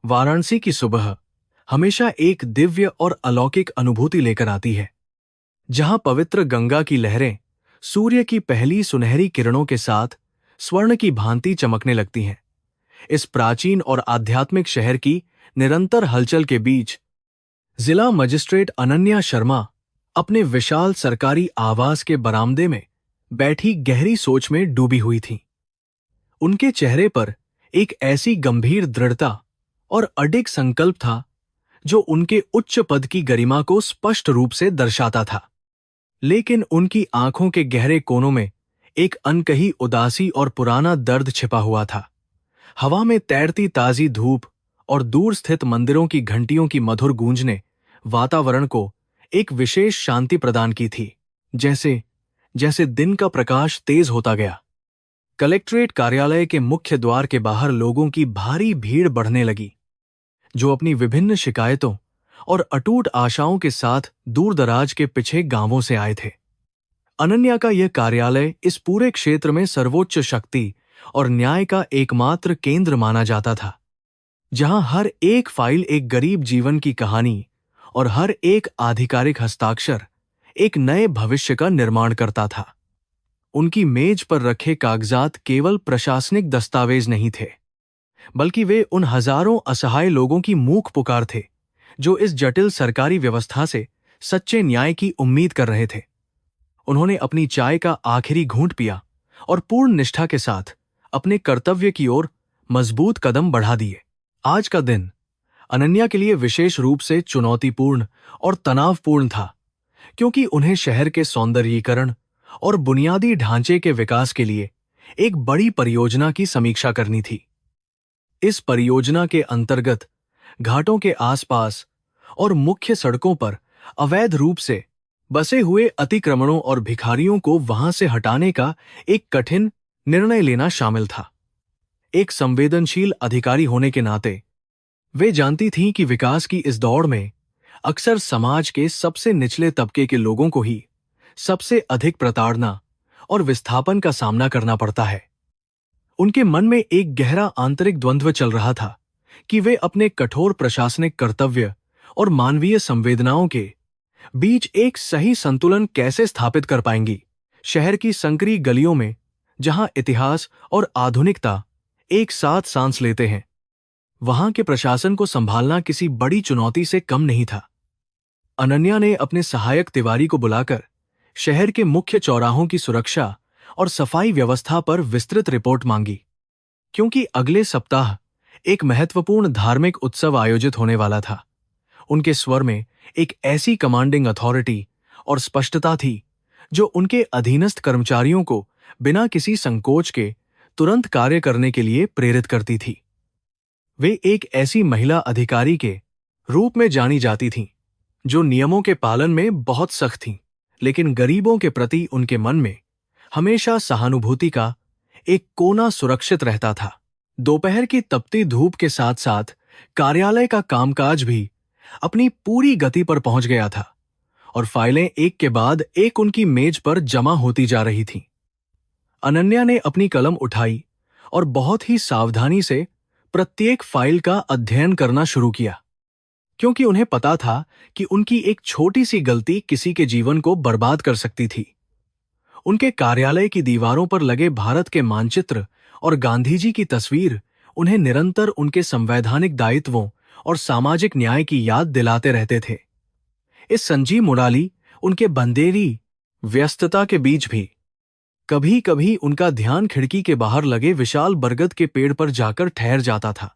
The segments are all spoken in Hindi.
वाराणसी की सुबह हमेशा एक दिव्य और अलौकिक अनुभूति लेकर आती है, जहां पवित्र गंगा की लहरें सूर्य की पहली सुनहरी किरणों के साथ स्वर्ण की भांति चमकने लगती हैं। इस प्राचीन और आध्यात्मिक शहर की निरंतर हलचल के बीच जिला मजिस्ट्रेट अनन्या शर्मा अपने विशाल सरकारी आवास के बरामदे में बैठी गहरी सोच में डूबी हुई थीं। उनके चेहरे पर एक ऐसी गंभीर दृढ़ता और अडिग संकल्प था जो उनके उच्च पद की गरिमा को स्पष्ट रूप से दर्शाता था। लेकिन उनकी आंखों के गहरे कोनों में एक अनकही उदासी और पुराना दर्द छिपा हुआ था। हवा में तैरती ताजी धूप और दूर स्थित मंदिरों की घंटियों की मधुर गूंज ने वातावरण को एक विशेष शांति प्रदान की थी, जैसे जैसे दिन का प्रकाश तेज होता गया। कलेक्ट्रेट कार्यालय के मुख्य द्वार के बाहर लोगों की भारी भीड़ बढ़ने लगी, जो अपनी विभिन्न शिकायतों और अटूट आशाओं के साथ दूर-दराज के पिछड़े गांवों से आए थे। अनन्या का यह कार्यालय इस पूरे क्षेत्र में सर्वोच्च शक्ति और न्याय का एकमात्र केंद्र माना जाता था, जहां हर एक फाइल एक गरीब जीवन की कहानी और हर एक आधिकारिक हस्ताक्षर एक नए भविष्य का निर्माण करता था। उनकी मेज पर रखे कागजात केवल प्रशासनिक दस्तावेज नहीं थे, बल्कि वे उन हजारों असहाय लोगों की मूक पुकार थे जो इस जटिल सरकारी व्यवस्था से सच्चे न्याय की उम्मीद कर रहे थे। उन्होंने अपनी चाय का आखिरी घूंट पिया और पूर्ण निष्ठा के साथ अपने कर्तव्य की ओर मजबूत कदम बढ़ा दिए। आज का दिन अनन्या के लिए विशेष रूप से चुनौतीपूर्ण और तनावपूर्ण था, क्योंकि उन्हें शहर के सौंदर्यीकरण और बुनियादी ढांचे के विकास के लिए एक बड़ी परियोजना की समीक्षा करनी थी। इस परियोजना के अंतर्गत घाटों के आसपास और मुख्य सड़कों पर अवैध रूप से बसे हुए अतिक्रमणों और भिखारियों को वहां से हटाने का एक कठिन निर्णय लेना शामिल था। एक संवेदनशील अधिकारी होने के नाते वे जानती थीं कि विकास की इस दौड़ में अक्सर समाज के सबसे निचले तबके के लोगों को ही सबसे अधिक प्रताड़ना और विस्थापन का सामना करना पड़ता है। उनके मन में एक गहरा आंतरिक द्वंद्व चल रहा था कि वे अपने कठोर प्रशासनिक कर्तव्य और मानवीय संवेदनाओं के बीच एक सही संतुलन कैसे स्थापित कर पाएंगी। शहर की संकरी गलियों में, जहां इतिहास और आधुनिकता एक साथ सांस लेते हैं, वहां के प्रशासन को संभालना किसी बड़ी चुनौती से कम नहीं था। अनन्या ने अपने सहायक तिवारी को बुलाकर शहर के मुख्य चौराहों की सुरक्षा और सफाई व्यवस्था पर विस्तृत रिपोर्ट मांगी, क्योंकि अगले सप्ताह एक महत्वपूर्ण धार्मिक उत्सव आयोजित होने वाला था। उनके स्वर में एक ऐसी कमांडिंग अथॉरिटी और स्पष्टता थी जो उनके अधीनस्थ कर्मचारियों को बिना किसी संकोच के तुरंत कार्य करने के लिए प्रेरित करती थी। वे एक ऐसी महिला अधिकारी के रूप में जानी जाती थीं, जो नियमों के पालन में बहुत सख्त थीं, लेकिन गरीबों के प्रति उनके मन में हमेशा सहानुभूति का एक कोना सुरक्षित रहता था। दोपहर की तपती धूप के साथ साथ कार्यालय का कामकाज भी अपनी पूरी गति पर पहुंच गया था और फाइलें एक के बाद एक उनकी मेज पर जमा होती जा रही थीं। अनन्या ने अपनी कलम उठाई और बहुत ही सावधानी से प्रत्येक फाइल का अध्ययन करना शुरू किया, क्योंकि उन्हें पता था कि उनकी एक छोटी सी गलती किसी के जीवन को बर्बाद कर सकती थी। उनके कार्यालय की दीवारों पर लगे भारत के मानचित्र और गांधी जी की तस्वीर उन्हें निरंतर उनके संवैधानिक दायित्वों और सामाजिक न्याय की याद दिलाते रहते थे। इस संजीव मुराली उनके बंदेरी व्यस्तता के बीच भी कभी कभी उनका ध्यान खिड़की के बाहर लगे विशाल बरगद के पेड़ पर जाकर ठहर जाता था,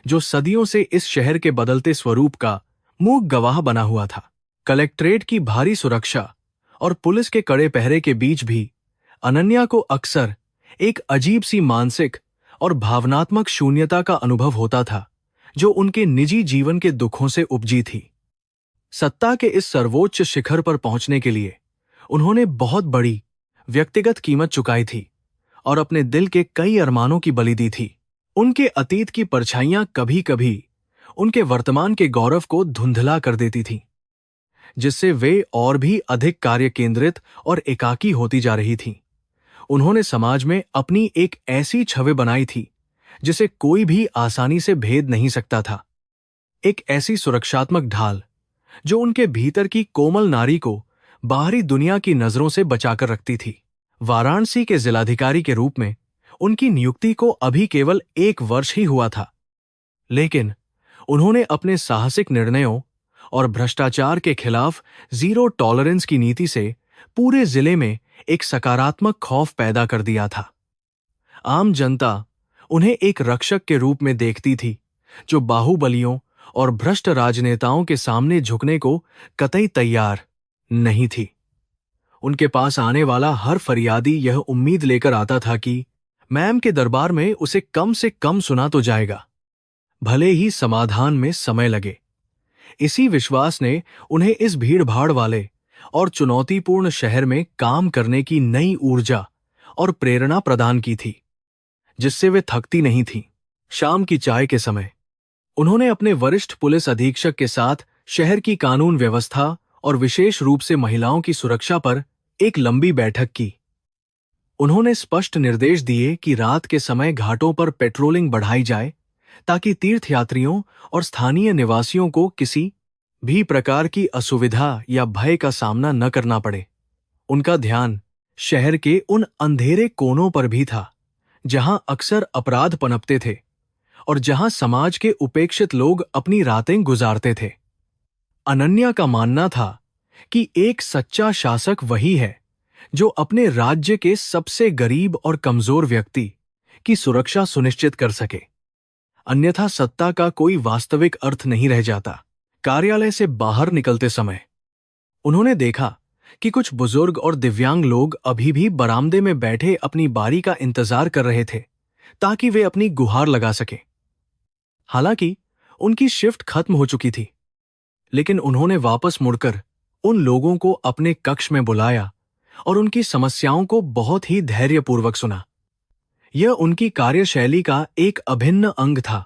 जो सदियों से इस शहर के बदलते स्वरूप का मूक गवाह बना हुआ था। कलेक्ट्रेट की भारी सुरक्षा और पुलिस के कड़े पहरे के बीच भी अनन्या को अक्सर एक अजीब सी मानसिक और भावनात्मक शून्यता का अनुभव होता था, जो उनके निजी जीवन के दुखों से उपजी थी। सत्ता के इस सर्वोच्च शिखर पर पहुंचने के लिए उन्होंने बहुत बड़ी व्यक्तिगत कीमत चुकाई थी और अपने दिल के कई अरमानों की बलि दी थी। उनके अतीत की परछाइयां कभी कभी उनके वर्तमान के गौरव को धुंधला कर देती थीं, जिससे वे और भी अधिक कार्य केंद्रित और एकाकी होती जा रही थीं। उन्होंने समाज में अपनी एक ऐसी छवि बनाई थी जिसे कोई भी आसानी से भेद नहीं सकता था। एक ऐसी सुरक्षात्मक ढाल जो उनके भीतर की कोमल नारी को बाहरी दुनिया की नजरों से बचाकर रखती थी। वाराणसी के जिलाधिकारी के रूप में उनकी नियुक्ति को अभी केवल 1 वर्ष ही हुआ था, लेकिन उन्होंने अपने साहसिक निर्णयों और भ्रष्टाचार के खिलाफ जीरो टॉलरेंस की नीति से पूरे जिले में एक सकारात्मक खौफ पैदा कर दिया था। आम जनता उन्हें एक रक्षक के रूप में देखती थी, जो बाहुबलियों और भ्रष्ट राजनेताओं के सामने झुकने को कतई तैयार नहीं थी। उनके पास आने वाला हर फरियादी यह उम्मीद लेकर आता था कि मैम के दरबार में उसे कम से कम सुना तो जाएगा, भले ही समाधान में समय लगे। इसी विश्वास ने उन्हें इस भीड़-भाड़ वाले और चुनौतीपूर्ण शहर में काम करने की नई ऊर्जा और प्रेरणा प्रदान की थी, जिससे वे थकती नहीं थीं। शाम की चाय के समय उन्होंने अपने वरिष्ठ पुलिस अधीक्षक के साथ शहर की कानून व्यवस्था और विशेष रूप से महिलाओं की सुरक्षा पर एक लंबी बैठक की। उन्होंने स्पष्ट निर्देश दिए कि रात के समय घाटों पर पेट्रोलिंग बढ़ाई जाए, ताकि तीर्थयात्रियों और स्थानीय निवासियों को किसी भी प्रकार की असुविधा या भय का सामना न करना पड़े। उनका ध्यान शहर के उन अंधेरे कोनों पर भी था, जहां अक्सर अपराध पनपते थे और जहां समाज के उपेक्षित लोग अपनी रातें गुजारते थे। अनन्या का मानना था कि एक सच्चा शासक वही है जो अपने राज्य के सबसे गरीब और कमजोर व्यक्ति की सुरक्षा सुनिश्चित कर सके, अन्यथा सत्ता का कोई वास्तविक अर्थ नहीं रह जाता। कार्यालय से बाहर निकलते समय उन्होंने देखा कि कुछ बुजुर्ग और दिव्यांग लोग अभी भी बरामदे में बैठे अपनी बारी का इंतजार कर रहे थे, ताकि वे अपनी गुहार लगा सके। हालांकि उनकी शिफ्ट खत्म हो चुकी थी, लेकिन उन्होंने वापस मुड़कर उन लोगों को अपने कक्ष में बुलाया और उनकी समस्याओं को बहुत ही धैर्यपूर्वक सुना। यह उनकी कार्यशैली का एक अभिन्न अंग था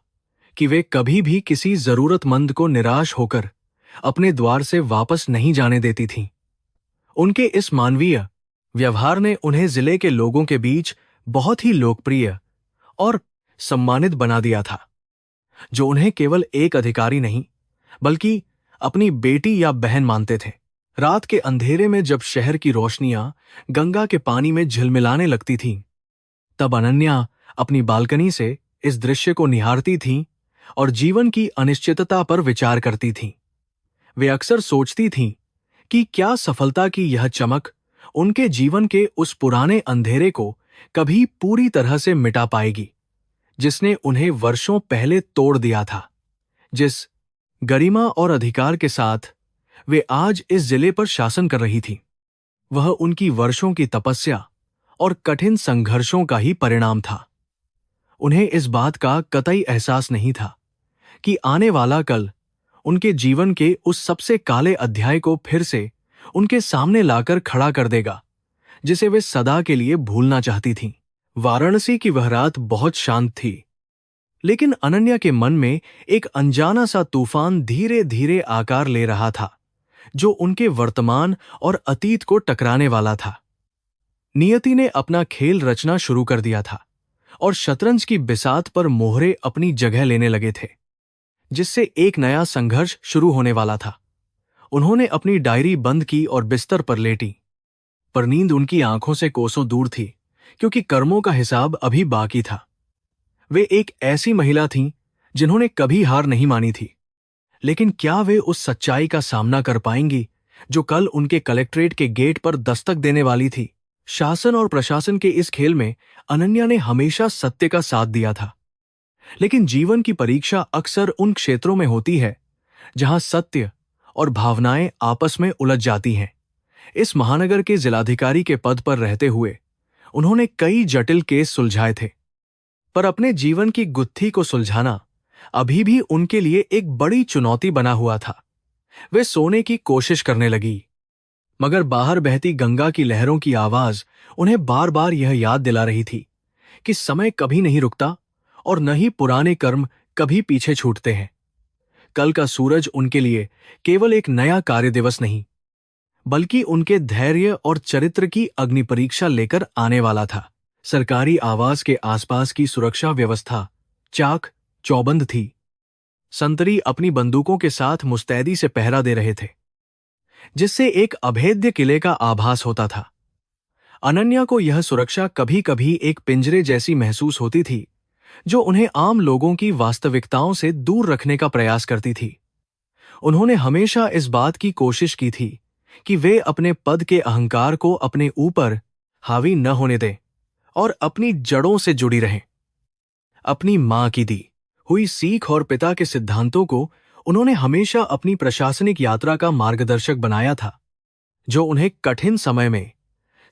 कि वे कभी भी किसी जरूरतमंद को निराश होकर अपने द्वार से वापस नहीं जाने देती थीं। उनके इस मानवीय व्यवहार ने उन्हें जिले के लोगों के बीच बहुत ही लोकप्रिय और सम्मानित बना दिया था, जो उन्हें केवल एक अधिकारी नहीं बल्कि अपनी बेटी या बहन मानते थे। रात के अंधेरे में जब शहर की रोशनियां गंगा के पानी में झिलमिलाने लगती थीं, तब अनन्या अपनी बालकनी से इस दृश्य को निहारती थीं और जीवन की अनिश्चितता पर विचार करती थीं। वे अक्सर सोचती थीं कि क्या सफलता की यह चमक उनके जीवन के उस पुराने अंधेरे को कभी पूरी तरह से मिटा पाएगी, जिसने उन्हें वर्षों पहले तोड़ दिया था। जिस गरिमा और अधिकार के साथ वे आज इस जिले पर शासन कर रही थी, वह उनकी वर्षों की तपस्या और कठिन संघर्षों का ही परिणाम था। उन्हें इस बात का कतई एहसास नहीं था कि आने वाला कल उनके जीवन के उस सबसे काले अध्याय को फिर से उनके सामने लाकर खड़ा कर देगा, जिसे वे सदा के लिए भूलना चाहती थीं। वाराणसी की वह रात बहुत शांत थी, लेकिन अनन्या के मन में एक अनजाना सा तूफान धीरे धीरे आकार ले रहा था, जो उनके वर्तमान और अतीत को टकराने वाला था। नियति ने अपना खेल रचना शुरू कर दिया था और शतरंज की बिसात पर मोहरे अपनी जगह लेने लगे थे, जिससे एक नया संघर्ष शुरू होने वाला था। उन्होंने अपनी डायरी बंद की और बिस्तर पर लेटी, पर नींद उनकी आंखों से कोसों दूर थी, क्योंकि कर्मों का हिसाब अभी बाकी था। वे एक ऐसी महिला थीं जिन्होंने कभी हार नहीं मानी थी, लेकिन क्या वे उस सच्चाई का सामना कर पाएंगी जो कल उनके कलेक्ट्रेट के गेट पर दस्तक देने वाली थी? शासन और प्रशासन के इस खेल में अनन्या ने हमेशा सत्य का साथ दिया था, लेकिन जीवन की परीक्षा अक्सर उन क्षेत्रों में होती है जहां सत्य और भावनाएं आपस में उलझ जाती हैं। इस महानगर के जिलाधिकारी के पद पर रहते हुए उन्होंने कई जटिल केस सुलझाए थे, पर अपने जीवन की गुत्थी को सुलझाना अभी भी उनके लिए एक बड़ी चुनौती बना हुआ था। वे सोने की कोशिश करने लगी, मगर बाहर बहती गंगा की लहरों की आवाज उन्हें बार बार यह याद दिला रही थी कि समय कभी नहीं रुकता और न ही पुराने कर्म कभी पीछे छूटते हैं। कल का सूरज उनके लिए केवल एक नया कार्य दिवस नहीं, बल्कि उनके धैर्य और चरित्र की अग्नि परीक्षा लेकर आने वाला था। सरकारी आवास के आसपास की सुरक्षा व्यवस्था चाक चौबंद थी। संतरी अपनी बंदूकों के साथ मुस्तैदी से पहरा दे रहे थे, जिससे एक अभेद्य किले का आभास होता था। अनन्या को यह सुरक्षा कभी कभी एक पिंजरे जैसी महसूस होती थी, जो उन्हें आम लोगों की वास्तविकताओं से दूर रखने का प्रयास करती थी। उन्होंने हमेशा इस बात की कोशिश की थी कि वे अपने पद के अहंकार को अपने ऊपर हावी न होने दें और अपनी जड़ों से जुड़ी रहें। अपनी मां की दी हुई सीख और पिता के सिद्धांतों को उन्होंने हमेशा अपनी प्रशासनिक यात्रा का मार्गदर्शक बनाया था, जो उन्हें कठिन समय में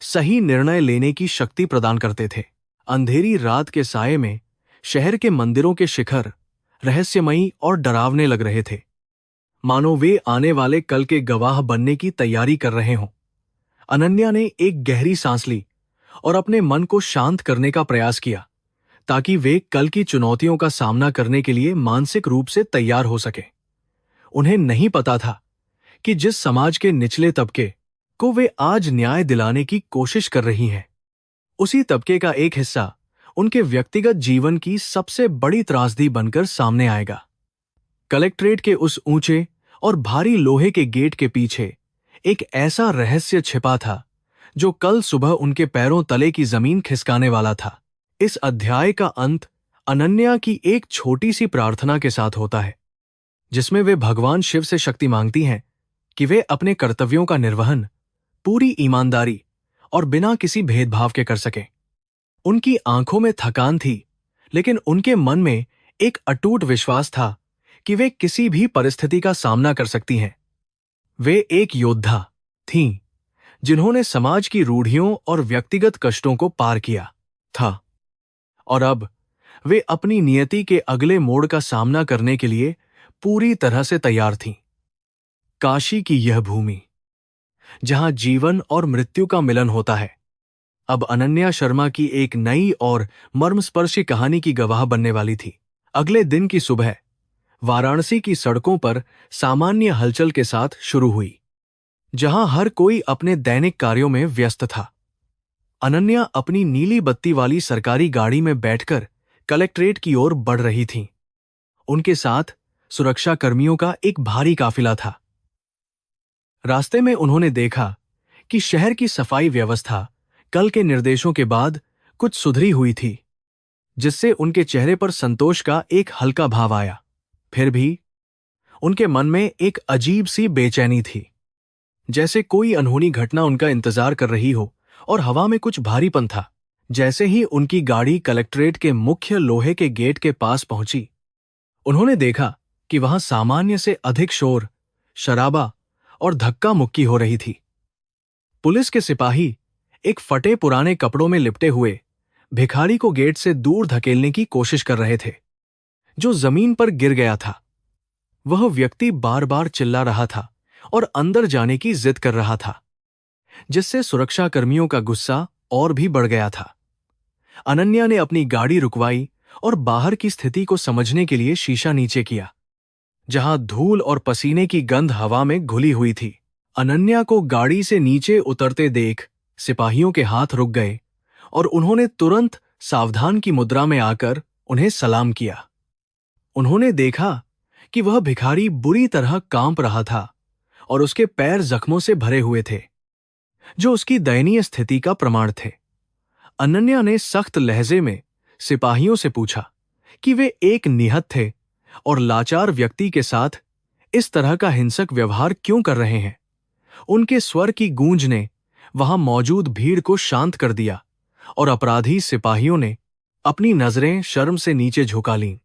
सही निर्णय लेने की शक्ति प्रदान करते थे। अंधेरी रात के साये में शहर के मंदिरों के शिखर रहस्यमयी और डरावने लग रहे थे, मानो वे आने वाले कल के गवाह बनने की तैयारी कर रहे हों। अनन्या ने एक गहरी सांस ली और अपने मन को शांत करने का प्रयास किया, ताकि वे कल की चुनौतियों का सामना करने के लिए मानसिक रूप से तैयार हो सके। उन्हें नहीं पता था कि जिस समाज के निचले तबके को वे आज न्याय दिलाने की कोशिश कर रही हैं, उसी तबके का एक हिस्सा उनके व्यक्तिगत जीवन की सबसे बड़ी त्रासदी बनकर सामने आएगा। कलेक्ट्रेट के उस ऊंचे और भारी लोहे के गेट के पीछे एक ऐसा रहस्य छिपा था, जो कल सुबह उनके पैरों तले की जमीन खिसकाने वाला था। इस अध्याय का अंत अनन्या की एक छोटी सी प्रार्थना के साथ होता है, जिसमें वे भगवान शिव से शक्ति मांगती हैं कि वे अपने कर्तव्यों का निर्वहन पूरी ईमानदारी और बिना किसी भेदभाव के कर सकें। उनकी आंखों में थकान थी, लेकिन उनके मन में एक अटूट विश्वास था कि वे किसी भी परिस्थिति का सामना कर सकती हैं। वे एक योद्धा थीं, जिन्होंने समाज की रूढ़ियों और व्यक्तिगत कष्टों को पार किया था, और अब वे अपनी नियति के अगले मोड़ का सामना करने के लिए पूरी तरह से तैयार थीं। काशी की यह भूमि, जहां जीवन और मृत्यु का मिलन होता है, अब अनन्या शर्मा की एक नई और मर्मस्पर्शी कहानी की गवाह बनने वाली थी। अगले दिन की सुबह वाराणसी की सड़कों पर सामान्य हलचल के साथ शुरू हुई, जहां हर कोई अपने दैनिक कार्यों में व्यस्त था। अनन्या अपनी नीली बत्ती वाली सरकारी गाड़ी में बैठकर कलेक्ट्रेट की ओर बढ़ रही थीं। उनके साथ सुरक्षा कर्मियों का एक भारी काफिला था। रास्ते में उन्होंने देखा कि शहर की सफाई व्यवस्था कल के निर्देशों के बाद कुछ सुधरी हुई थी, जिससे उनके चेहरे पर संतोष का एक हल्का भाव आया। फिर भी उनके मन में एक अजीब सी बेचैनी थी, जैसे कोई अनहोनी घटना उनका इंतजार कर रही हो, और हवा में कुछ भारीपन था। जैसे ही उनकी गाड़ी कलेक्ट्रेट के मुख्य लोहे के गेट के पास पहुंची, उन्होंने देखा कि वहां सामान्य से अधिक शोर, शराबा और धक्का मुक्की हो रही थी। पुलिस के सिपाही एक फटे पुराने कपड़ों में लिपटे हुए भिखारी को गेट से दूर धकेलने की कोशिश कर रहे थे, जो जमीन पर गिर गया था। वह व्यक्ति बार बार चिल्ला रहा था और अंदर जाने की जिद कर रहा था, जिससे सुरक्षा कर्मियों का गुस्सा और भी बढ़ गया था। अनन्या ने अपनी गाड़ी रुकवाई और बाहर की स्थिति को समझने के लिए शीशा नीचे किया, जहां धूल और पसीने की गंध हवा में घुली हुई थी। अनन्या को गाड़ी से नीचे उतरते देख सिपाहियों के हाथ रुक गए और उन्होंने तुरंत सावधान की मुद्रा में आकर उन्हें सलाम किया। उन्होंने देखा कि वह भिखारी बुरी तरह कांप रहा था और उसके पैर जख्मों से भरे हुए थे, जो उसकी दयनीय स्थिति का प्रमाण थे। अनन्या ने सख्त लहजे में सिपाहियों से पूछा कि वे एक निहत थे और लाचार व्यक्ति के साथ इस तरह का हिंसक व्यवहार क्यों कर रहे हैं। उनके स्वर की गूंज ने वहां मौजूद भीड़ को शांत कर दिया और अपराधी सिपाहियों ने अपनी नजरें शर्म से नीचे झुका लीं,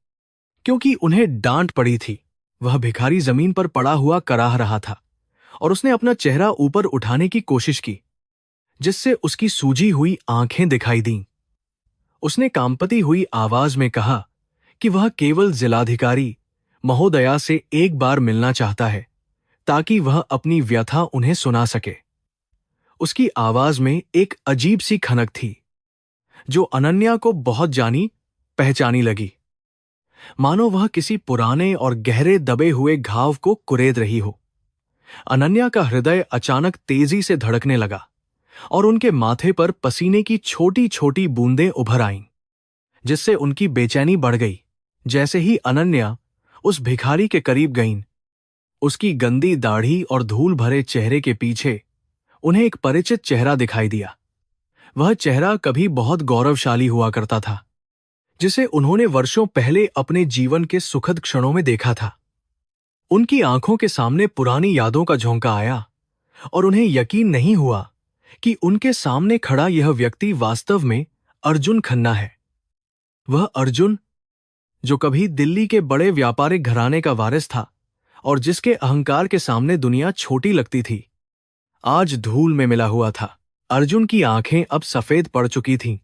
क्योंकि उन्हें डांट पड़ी थी। वह भिखारी जमीन पर पड़ा हुआ कराह रहा था और उसने अपना चेहरा ऊपर उठाने की कोशिश की, जिससे उसकी सूजी हुई आंखें दिखाई दीं। उसने कांपती हुई आवाज में कहा कि वह केवल जिलाधिकारी महोदया से एक बार मिलना चाहता है, ताकि वह अपनी व्यथा उन्हें सुना सके। उसकी आवाज में एक अजीब सी खनक थी, जो अनन्या को बहुत जानी पहचानी लगी, मानो वह किसी पुराने और गहरे दबे हुए घाव को कुरेद रही हो। अनन्या का हृदय अचानक तेजी से धड़कने लगा और उनके माथे पर पसीने की छोटी छोटी बूंदें उभर आईं, जिससे उनकी बेचैनी बढ़ गई। जैसे ही अनन्या उस भिखारी के करीब गईं, उसकी गंदी दाढ़ी और धूल भरे चेहरे के पीछे उन्हें एक परिचित चेहरा दिखाई दिया। वह चेहरा कभी बहुत गौरवशाली हुआ करता था, जिसे उन्होंने वर्षों पहले अपने जीवन के सुखद क्षणों में देखा था। उनकी आंखों के सामने पुरानी यादों का झोंका आया और उन्हें यकीन नहीं हुआ कि उनके सामने खड़ा यह व्यक्ति वास्तव में अर्जुन खन्ना है। वह अर्जुन जो कभी दिल्ली के बड़े व्यापारिक घराने का वारिस था और जिसके अहंकार के सामने दुनिया छोटी लगती थी, आज धूल में मिला हुआ था। अर्जुन की आंखें अब सफेद पड़ चुकी थीं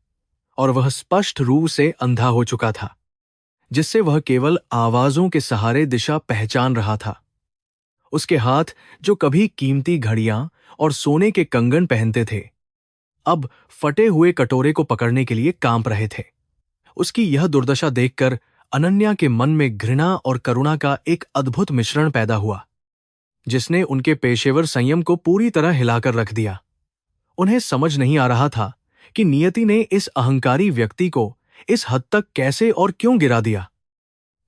और वह स्पष्ट रूप से अंधा हो चुका था, जिससे वह केवल आवाजों के सहारे दिशा पहचान रहा था। उसके हाथ जो कभी कीमती घड़ियां और सोने के कंगन पहनते थे, अब फटे हुए कटोरे को पकड़ने के लिए कांप रहे थे। उसकी यह दुर्दशा देखकर अनन्या के मन में घृणा और करुणा का एक अद्भुत मिश्रण पैदा हुआ, जिसने उनके पेशेवर संयम को पूरी तरह हिलाकर रख दिया। उन्हें समझ नहीं आ रहा था कि नियति ने इस अहंकारी व्यक्ति को इस हद तक कैसे और क्यों गिरा दिया,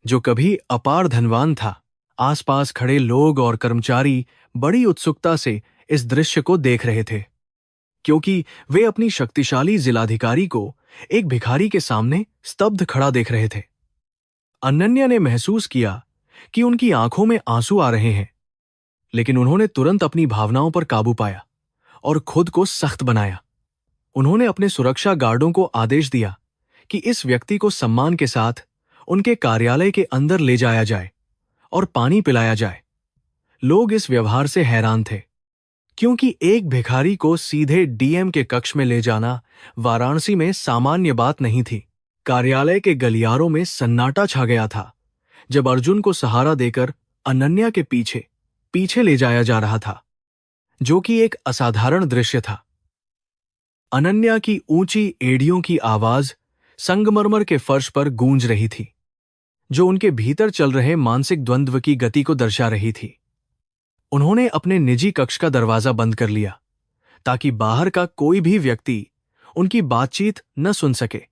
जो कभी अपार धनवान था। आसपास खड़े लोग और कर्मचारी बड़ी उत्सुकता से इस दृश्य को देख रहे थे, क्योंकि वे अपनी शक्तिशाली जिलाधिकारी को एक भिखारी के सामने स्तब्ध खड़ा देख रहे थे। अनन्या ने महसूस किया कि उनकी आंखों में आंसू आ रहे हैं, लेकिन उन्होंने तुरंत अपनी भावनाओं पर काबू पाया और खुद को सख्त बनाया। उन्होंने अपने सुरक्षा गार्डों को आदेश दिया कि इस व्यक्ति को सम्मान के साथ उनके कार्यालय के अंदर ले जाया जाए और पानी पिलाया जाए। लोग इस व्यवहार से हैरान थे, क्योंकि एक भिखारी को सीधे डीएम के कक्ष में ले जाना वाराणसी में सामान्य बात नहीं थी। कार्यालय के गलियारों में सन्नाटा छा गया था जब अर्जुन को सहारा देकर अनन्या के पीछे पीछे ले जाया जा रहा था, जो कि एक असाधारण दृश्य था। अनन्या की ऊंची एड़ियों की आवाज संगमरमर के फर्श पर गूंज रही थी, जो उनके भीतर चल रहे मानसिक द्वंद्व की गति को दर्शा रही थी। उन्होंने अपने निजी कक्ष का दरवाजा बंद कर लिया ताकि बाहर का कोई भी व्यक्ति उनकी बातचीत न सुन सके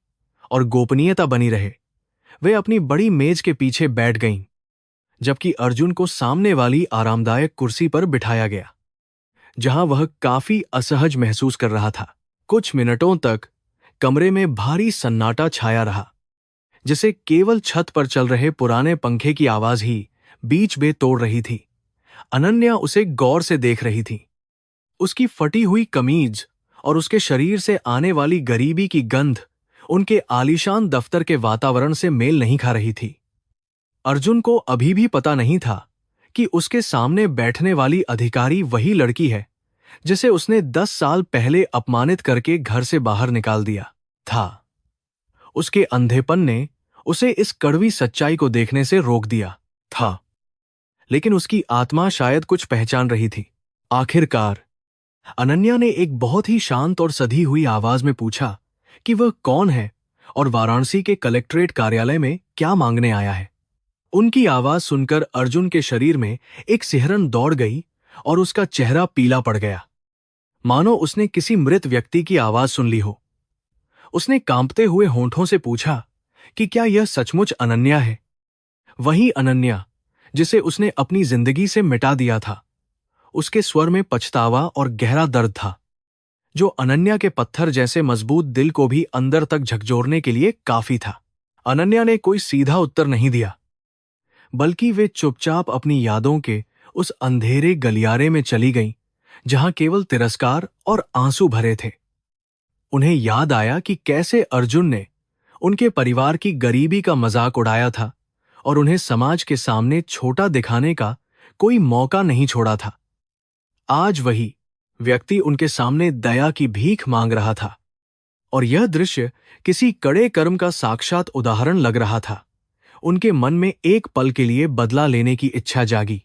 और गोपनीयता बनी रहे। वे अपनी बड़ी मेज के पीछे बैठ गईं, जबकि अर्जुन को सामने वाली आरामदायक कुर्सी पर बिठाया गया, जहां वह काफी असहज महसूस कर रहा था। कुछ मिनटों तक कमरे में भारी सन्नाटा छाया रहा, जिसे केवल छत पर चल रहे पुराने पंखे की आवाज ही बीच में तोड़ रही थी। अनन्या उसे गौर से देख रही थी। उसकी फटी हुई कमीज और उसके शरीर से आने वाली गरीबी की गंध उनके आलीशान दफ्तर के वातावरण से मेल नहीं खा रही थी। अर्जुन को अभी भी पता नहीं था कि उसके सामने बैठने वाली अधिकारी वही लड़की है जिसे उसने 10 साल पहले अपमानित करके घर से बाहर निकाल दिया था। उसके अंधेपन ने उसे इस कड़वी सच्चाई को देखने से रोक दिया था, लेकिन उसकी आत्मा शायद कुछ पहचान रही थी। आखिरकार अनन्या ने एक बहुत ही शांत और सधी हुई आवाज में पूछा कि वह कौन है और वाराणसी के कलेक्ट्रेट कार्यालय में क्या मांगने आया है। उनकी आवाज सुनकर अर्जुन के शरीर में एक सिहरन दौड़ गई और उसका चेहरा पीला पड़ गया, मानो उसने किसी मृत व्यक्ति की आवाज सुन ली हो। उसने कांपते हुए होंठों से पूछा कि क्या यह सचमुच अनन्या है, वही अनन्या जिसे उसने अपनी जिंदगी से मिटा दिया था। उसके स्वर में पछतावा और गहरा दर्द था, जो अनन्या के पत्थर जैसे मजबूत दिल को भी अंदर तक झकझोरने के लिए काफी था। अनन्या ने कोई सीधा उत्तर नहीं दिया, बल्कि वे चुपचाप अपनी यादों के उस अंधेरे गलियारे में चली गईं, जहां केवल तिरस्कार और आंसू भरे थे। उन्हें याद आया कि कैसे अर्जुन ने उनके परिवार की गरीबी का मजाक उड़ाया था और उन्हें समाज के सामने छोटा दिखाने का कोई मौका नहीं छोड़ा था। आज वही व्यक्ति उनके सामने दया की भीख मांग रहा था, और यह दृश्य किसी कड़े कर्म का साक्षात उदाहरण लग रहा था। उनके मन में एक पल के लिए बदला लेने की इच्छा जागी,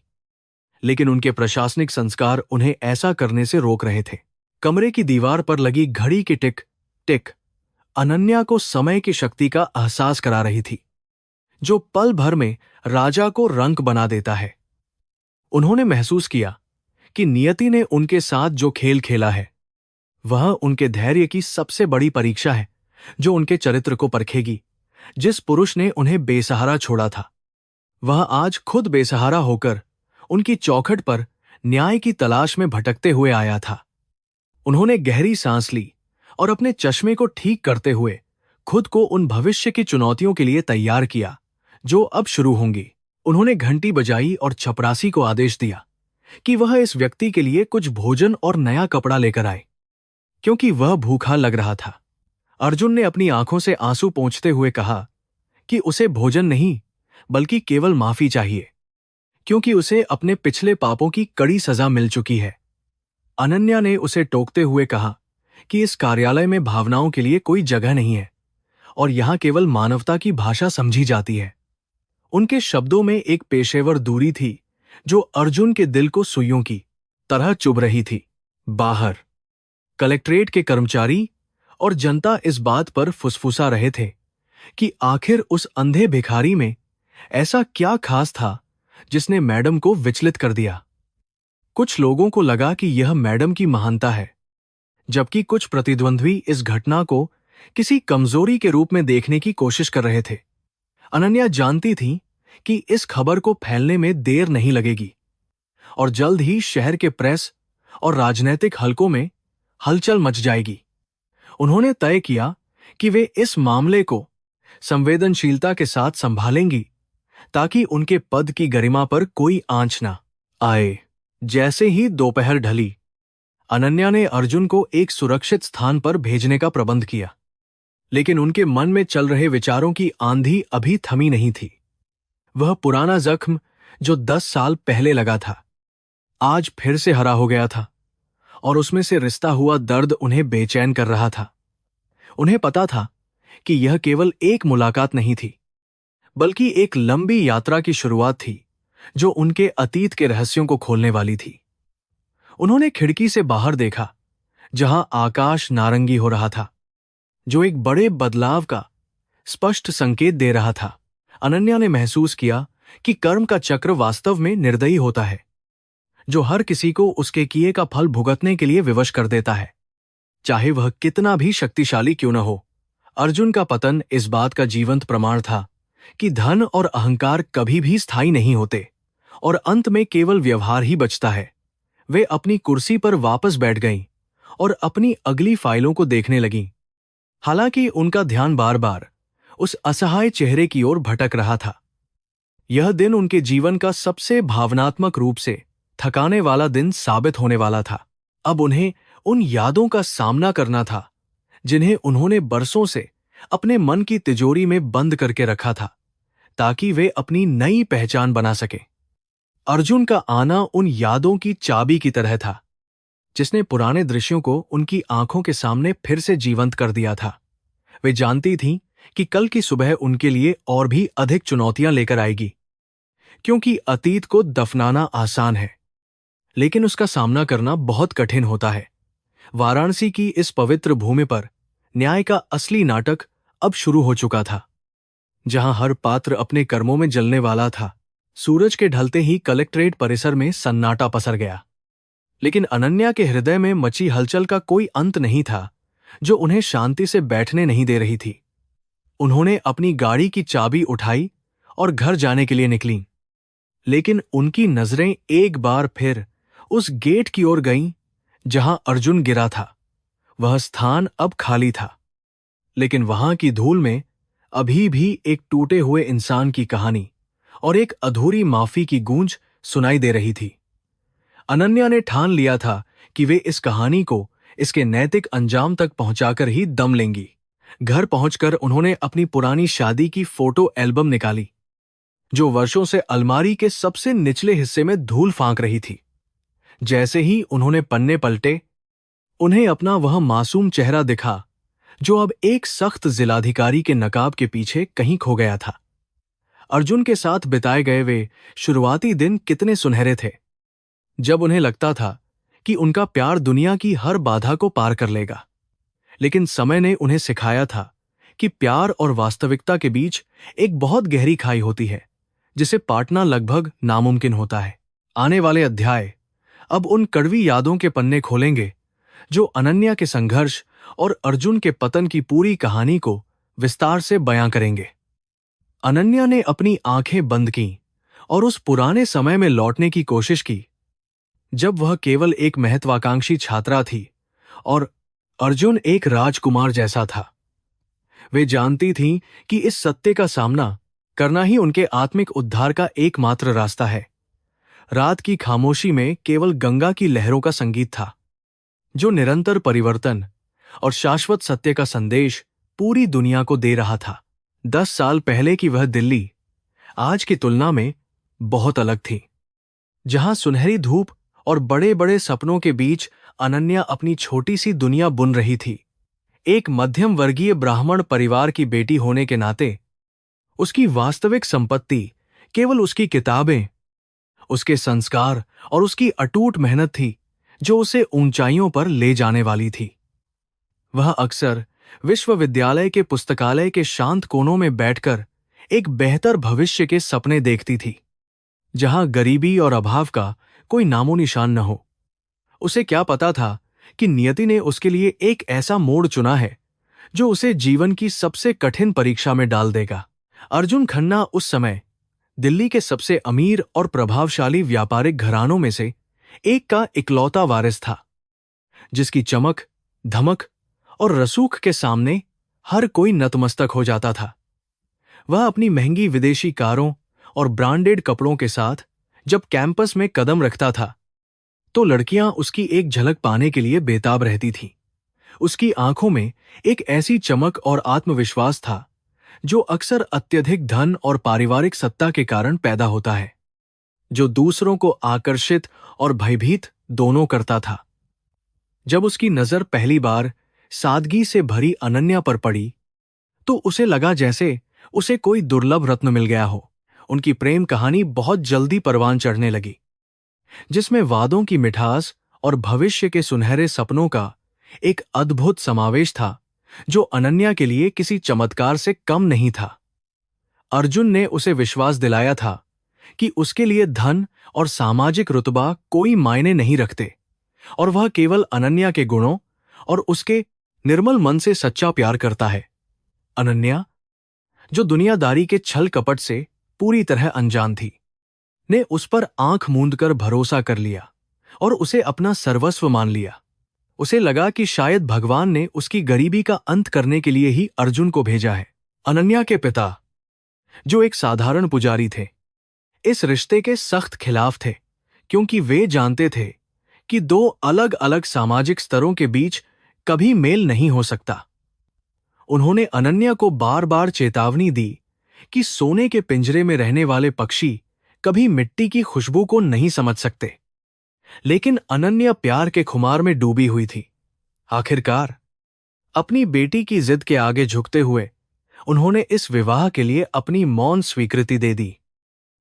लेकिन उनके प्रशासनिक संस्कार उन्हें ऐसा करने से रोक रहे थे। कमरे की दीवार पर लगी घड़ी की टिक टिक अनन्या को समय की शक्ति का एहसास करा रही थी, जो पल भर में राजा को रंक बना देता है। उन्होंने महसूस किया कि नियति ने उनके साथ जो खेल खेला है, वह उनके धैर्य की सबसे बड़ी परीक्षा है, जो उनके चरित्र को परखेगी। जिस पुरुष ने उन्हें बेसहारा छोड़ा था, वह आज खुद बेसहारा होकर उनकी चौखट पर न्याय की तलाश में भटकते हुए आया था। उन्होंने गहरी सांस ली और अपने चश्मे को ठीक करते हुए खुद को उन भविष्य की चुनौतियों के लिए तैयार किया जो अब शुरू होंगी। उन्होंने घंटी बजाई और चपरासी को आदेश दिया कि वह इस व्यक्ति के लिए कुछ भोजन और नया कपड़ा लेकर आए, क्योंकि वह भूखा लग रहा था। अर्जुन ने अपनी आंखों से आंसू पोंछते हुए कहा कि उसे भोजन नहीं बल्कि केवल माफी चाहिए, क्योंकि उसे अपने पिछले पापों की कड़ी सजा मिल चुकी है। अनन्या ने उसे टोकते हुए कहा कि इस कार्यालय में भावनाओं के लिए कोई जगह नहीं है और यहां केवल मानवता की भाषा समझी जाती है। उनके शब्दों में एक पेशेवर दूरी थी जो अर्जुन के दिल को सुइयों की तरह चुभ रही थी। बाहर कलेक्ट्रेट के कर्मचारी और जनता इस बात पर फुसफुसा रहे थे कि आखिर उस अंधे भिखारी में ऐसा क्या खास था जिसने मैडम को विचलित कर दिया। कुछ लोगों को लगा कि यह मैडम की महानता है, जबकि कुछ प्रतिद्वंद्वी इस घटना को किसी कमजोरी के रूप में देखने की कोशिश कर रहे थे। अनन्या जानती थी कि इस खबर को फैलने में देर नहीं लगेगी और जल्द ही शहर के प्रेस और राजनीतिक हलकों में हलचल मच जाएगी। उन्होंने तय किया कि वे इस मामले को संवेदनशीलता के साथ संभालेंगी ताकि उनके पद की गरिमा पर कोई आंच न आए। जैसे ही दोपहर ढली, अनन्या ने अर्जुन को एक सुरक्षित स्थान पर भेजने का प्रबंध किया, लेकिन उनके मन में चल रहे विचारों की आंधी अभी थमी नहीं थी। वह पुराना जख्म जो 10 साल पहले लगा था, आज फिर से हरा हो गया था और उसमें से रिश्ता हुआ दर्द उन्हें बेचैन कर रहा था। उन्हें पता था कि यह केवल एक मुलाकात नहीं थी, बल्कि एक लंबी यात्रा की शुरुआत थी जो उनके अतीत के रहस्यों को खोलने वाली थी। उन्होंने खिड़की से बाहर देखा, जहां आकाश नारंगी हो रहा था, जो एक बड़े बदलाव का स्पष्ट संकेत दे रहा था। अनन्या ने महसूस किया कि कर्म का चक्र वास्तव में निर्दयी होता है, जो हर किसी को उसके किए का फल भुगतने के लिए विवश कर देता है, चाहे वह कितना भी शक्तिशाली क्यों न हो। अर्जुन का पतन इस बात का जीवंत प्रमाण था कि धन और अहंकार कभी भी स्थायी नहीं होते और अंत में केवल व्यवहार ही बचता है। वे अपनी कुर्सी पर वापस बैठ गईं और अपनी अगली फाइलों को देखने लगीं। हालांकि उनका ध्यान बार बार उस असहाय चेहरे की ओर भटक रहा था। यह दिन उनके जीवन का सबसे भावनात्मक रूप से थकाने वाला दिन साबित होने वाला था। अब उन्हें उन यादों का सामना करना था जिन्हें उन्होंने बरसों से अपने मन की तिजोरी में बंद करके रखा था, ताकि वे अपनी नई पहचान बना सके। अर्जुन का आना उन यादों की चाबी की तरह था, जिसने पुराने दृश्यों को उनकी आंखों के सामने फिर से जीवंत कर दिया था। वे जानती थीं कि कल की सुबह उनके लिए और भी अधिक चुनौतियां लेकर आएगी, क्योंकि अतीत को दफनाना आसान है, लेकिन उसका सामना करना बहुत कठिन होता है। वाराणसी की इस पवित्र भूमि पर न्याय का असली नाटक अब शुरू हो चुका था, जहां हर पात्र अपने कर्मों में जलने वाला था। सूरज के ढलते ही कलेक्ट्रेट परिसर में सन्नाटा पसर गया, लेकिन अनन्या के हृदय में मची हलचल का कोई अंत नहीं था जो उन्हें शांति से बैठने नहीं दे रही थी। उन्होंने अपनी गाड़ी की चाबी उठाई और घर जाने के लिए निकलीं, लेकिन उनकी नजरें एक बार फिर उस गेट की ओर गईं जहां अर्जुन गिरा था। वह स्थान अब खाली था, लेकिन वहां की धूल में अभी भी एक टूटे हुए इंसान की कहानी और एक अधूरी माफी की गूंज सुनाई दे रही थी। अनन्या ने ठान लिया था कि वे इस कहानी को इसके नैतिक अंजाम तक पहुंचाकर ही दम लेंगी। घर पहुंचकर उन्होंने अपनी पुरानी शादी की फोटो एल्बम निकाली, जो वर्षों से अलमारी के सबसे निचले हिस्से में धूल फांक रही थी। जैसे ही उन्होंने पन्ने पलटे, उन्हें अपना वह मासूम चेहरा दिखा जो अब एक सख्त जिलाधिकारी के नकाब के पीछे कहीं खो गया था। अर्जुन के साथ बिताए गए वे शुरुआती दिन कितने सुनहरे थे, जब उन्हें लगता था कि उनका प्यार दुनिया की हर बाधा को पार कर लेगा। लेकिन समय ने उन्हें सिखाया था कि प्यार और वास्तविकता के बीच एक बहुत गहरी खाई होती है, जिसे पाटना लगभग नामुमकिन होता है। आने वाले अध्याय अब उन कड़वी यादों के पन्ने खोलेंगे जो अनन्या के संघर्ष और अर्जुन के पतन की पूरी कहानी को विस्तार से बयां करेंगे। अनन्या ने अपनी आंखें बंद की और उस पुराने समय में लौटने की कोशिश की जब वह केवल एक महत्वाकांक्षी छात्रा थी और अर्जुन एक राजकुमार जैसा था। वे जानती थीं कि इस सत्य का सामना करना ही उनके आत्मिक उद्धार का एकमात्र रास्ता है। रात की खामोशी में केवल गंगा की लहरों का संगीत था, जो निरंतर परिवर्तन और शाश्वत सत्य का संदेश पूरी दुनिया को दे रहा था। 10 साल पहले की वह दिल्ली आज की तुलना में बहुत अलग थी, जहां सुनहरी धूप और बड़े बड़े सपनों के बीच अनन्या अपनी छोटी सी दुनिया बुन रही थी। एक मध्यम वर्गीय ब्राह्मण परिवार की बेटी होने के नाते उसकी वास्तविक संपत्ति केवल उसकी किताबें, उसके संस्कार और उसकी अटूट मेहनत थी, जो उसे ऊंचाइयों पर ले जाने वाली थी। वह अक्सर विश्वविद्यालय के पुस्तकालय के शांत कोनों में बैठकर एक बेहतर भविष्य के सपने देखती थी, जहां गरीबी और अभाव का कोई नामो निशान न हो। उसे क्या पता था कि नियति ने उसके लिए एक ऐसा मोड़ चुना है जो उसे जीवन की सबसे कठिन परीक्षा में डाल देगा। अर्जुन खन्ना उस समय दिल्ली के सबसे अमीर और प्रभावशाली व्यापारिक घरानों में से एक का इकलौता वारिस था, जिसकी चमक, धमक और रसूख के सामने हर कोई नतमस्तक हो जाता था। वह अपनी महंगी विदेशी कारों और ब्रांडेड कपड़ों के साथ जब कैंपस में कदम रखता था, तो लड़कियां उसकी एक झलक पाने के लिए बेताब रहती थीं। उसकी आंखों में एक ऐसी चमक और आत्मविश्वास था जो अक्सर अत्यधिक धन और पारिवारिक सत्ता के कारण पैदा होता है, जो दूसरों को आकर्षित और भयभीत दोनों करता था। जब उसकी नजर पहली बार सादगी से भरी अनन्या पर पड़ी, तो उसे लगा जैसे उसे कोई दुर्लभ रत्न मिल गया हो। उनकी प्रेम कहानी बहुत जल्दी परवान चढ़ने लगी, जिसमें वादों की मिठास और भविष्य के सुनहरे सपनों का एक अद्भुत समावेश था, जो अनन्या के लिए किसी चमत्कार से कम नहीं था। अर्जुन ने उसे विश्वास दिलाया था कि उसके लिए धन और सामाजिक रुतबा कोई मायने नहीं रखते, और वह केवल अनन्या के गुणों और उसके निर्मल मन से सच्चा प्यार करता है। अनन्या, जो दुनियादारी के छल कपट से पूरी तरह अनजान थी, ने उस पर आंख मूंदकर भरोसा कर लिया और उसे अपना सर्वस्व मान लिया। उसे लगा कि शायद भगवान ने उसकी गरीबी का अंत करने के लिए ही अर्जुन को भेजा है। अनन्या के पिता, जो एक साधारण पुजारी थे, इस रिश्ते के सख्त खिलाफ थे, क्योंकि वे जानते थे कि दो अलग अलग सामाजिक स्तरों के बीच कभी मेल नहीं हो सकता। उन्होंने अनन्या को बार बार चेतावनी दी कि सोने के पिंजरे में रहने वाले पक्षी कभी मिट्टी की खुशबू को नहीं समझ सकते। लेकिन अनन्या प्यार के खुमार में डूबी हुई थी। आखिरकार अपनी बेटी की जिद के आगे झुकते हुए उन्होंने इस विवाह के लिए अपनी मौन स्वीकृति दे दी।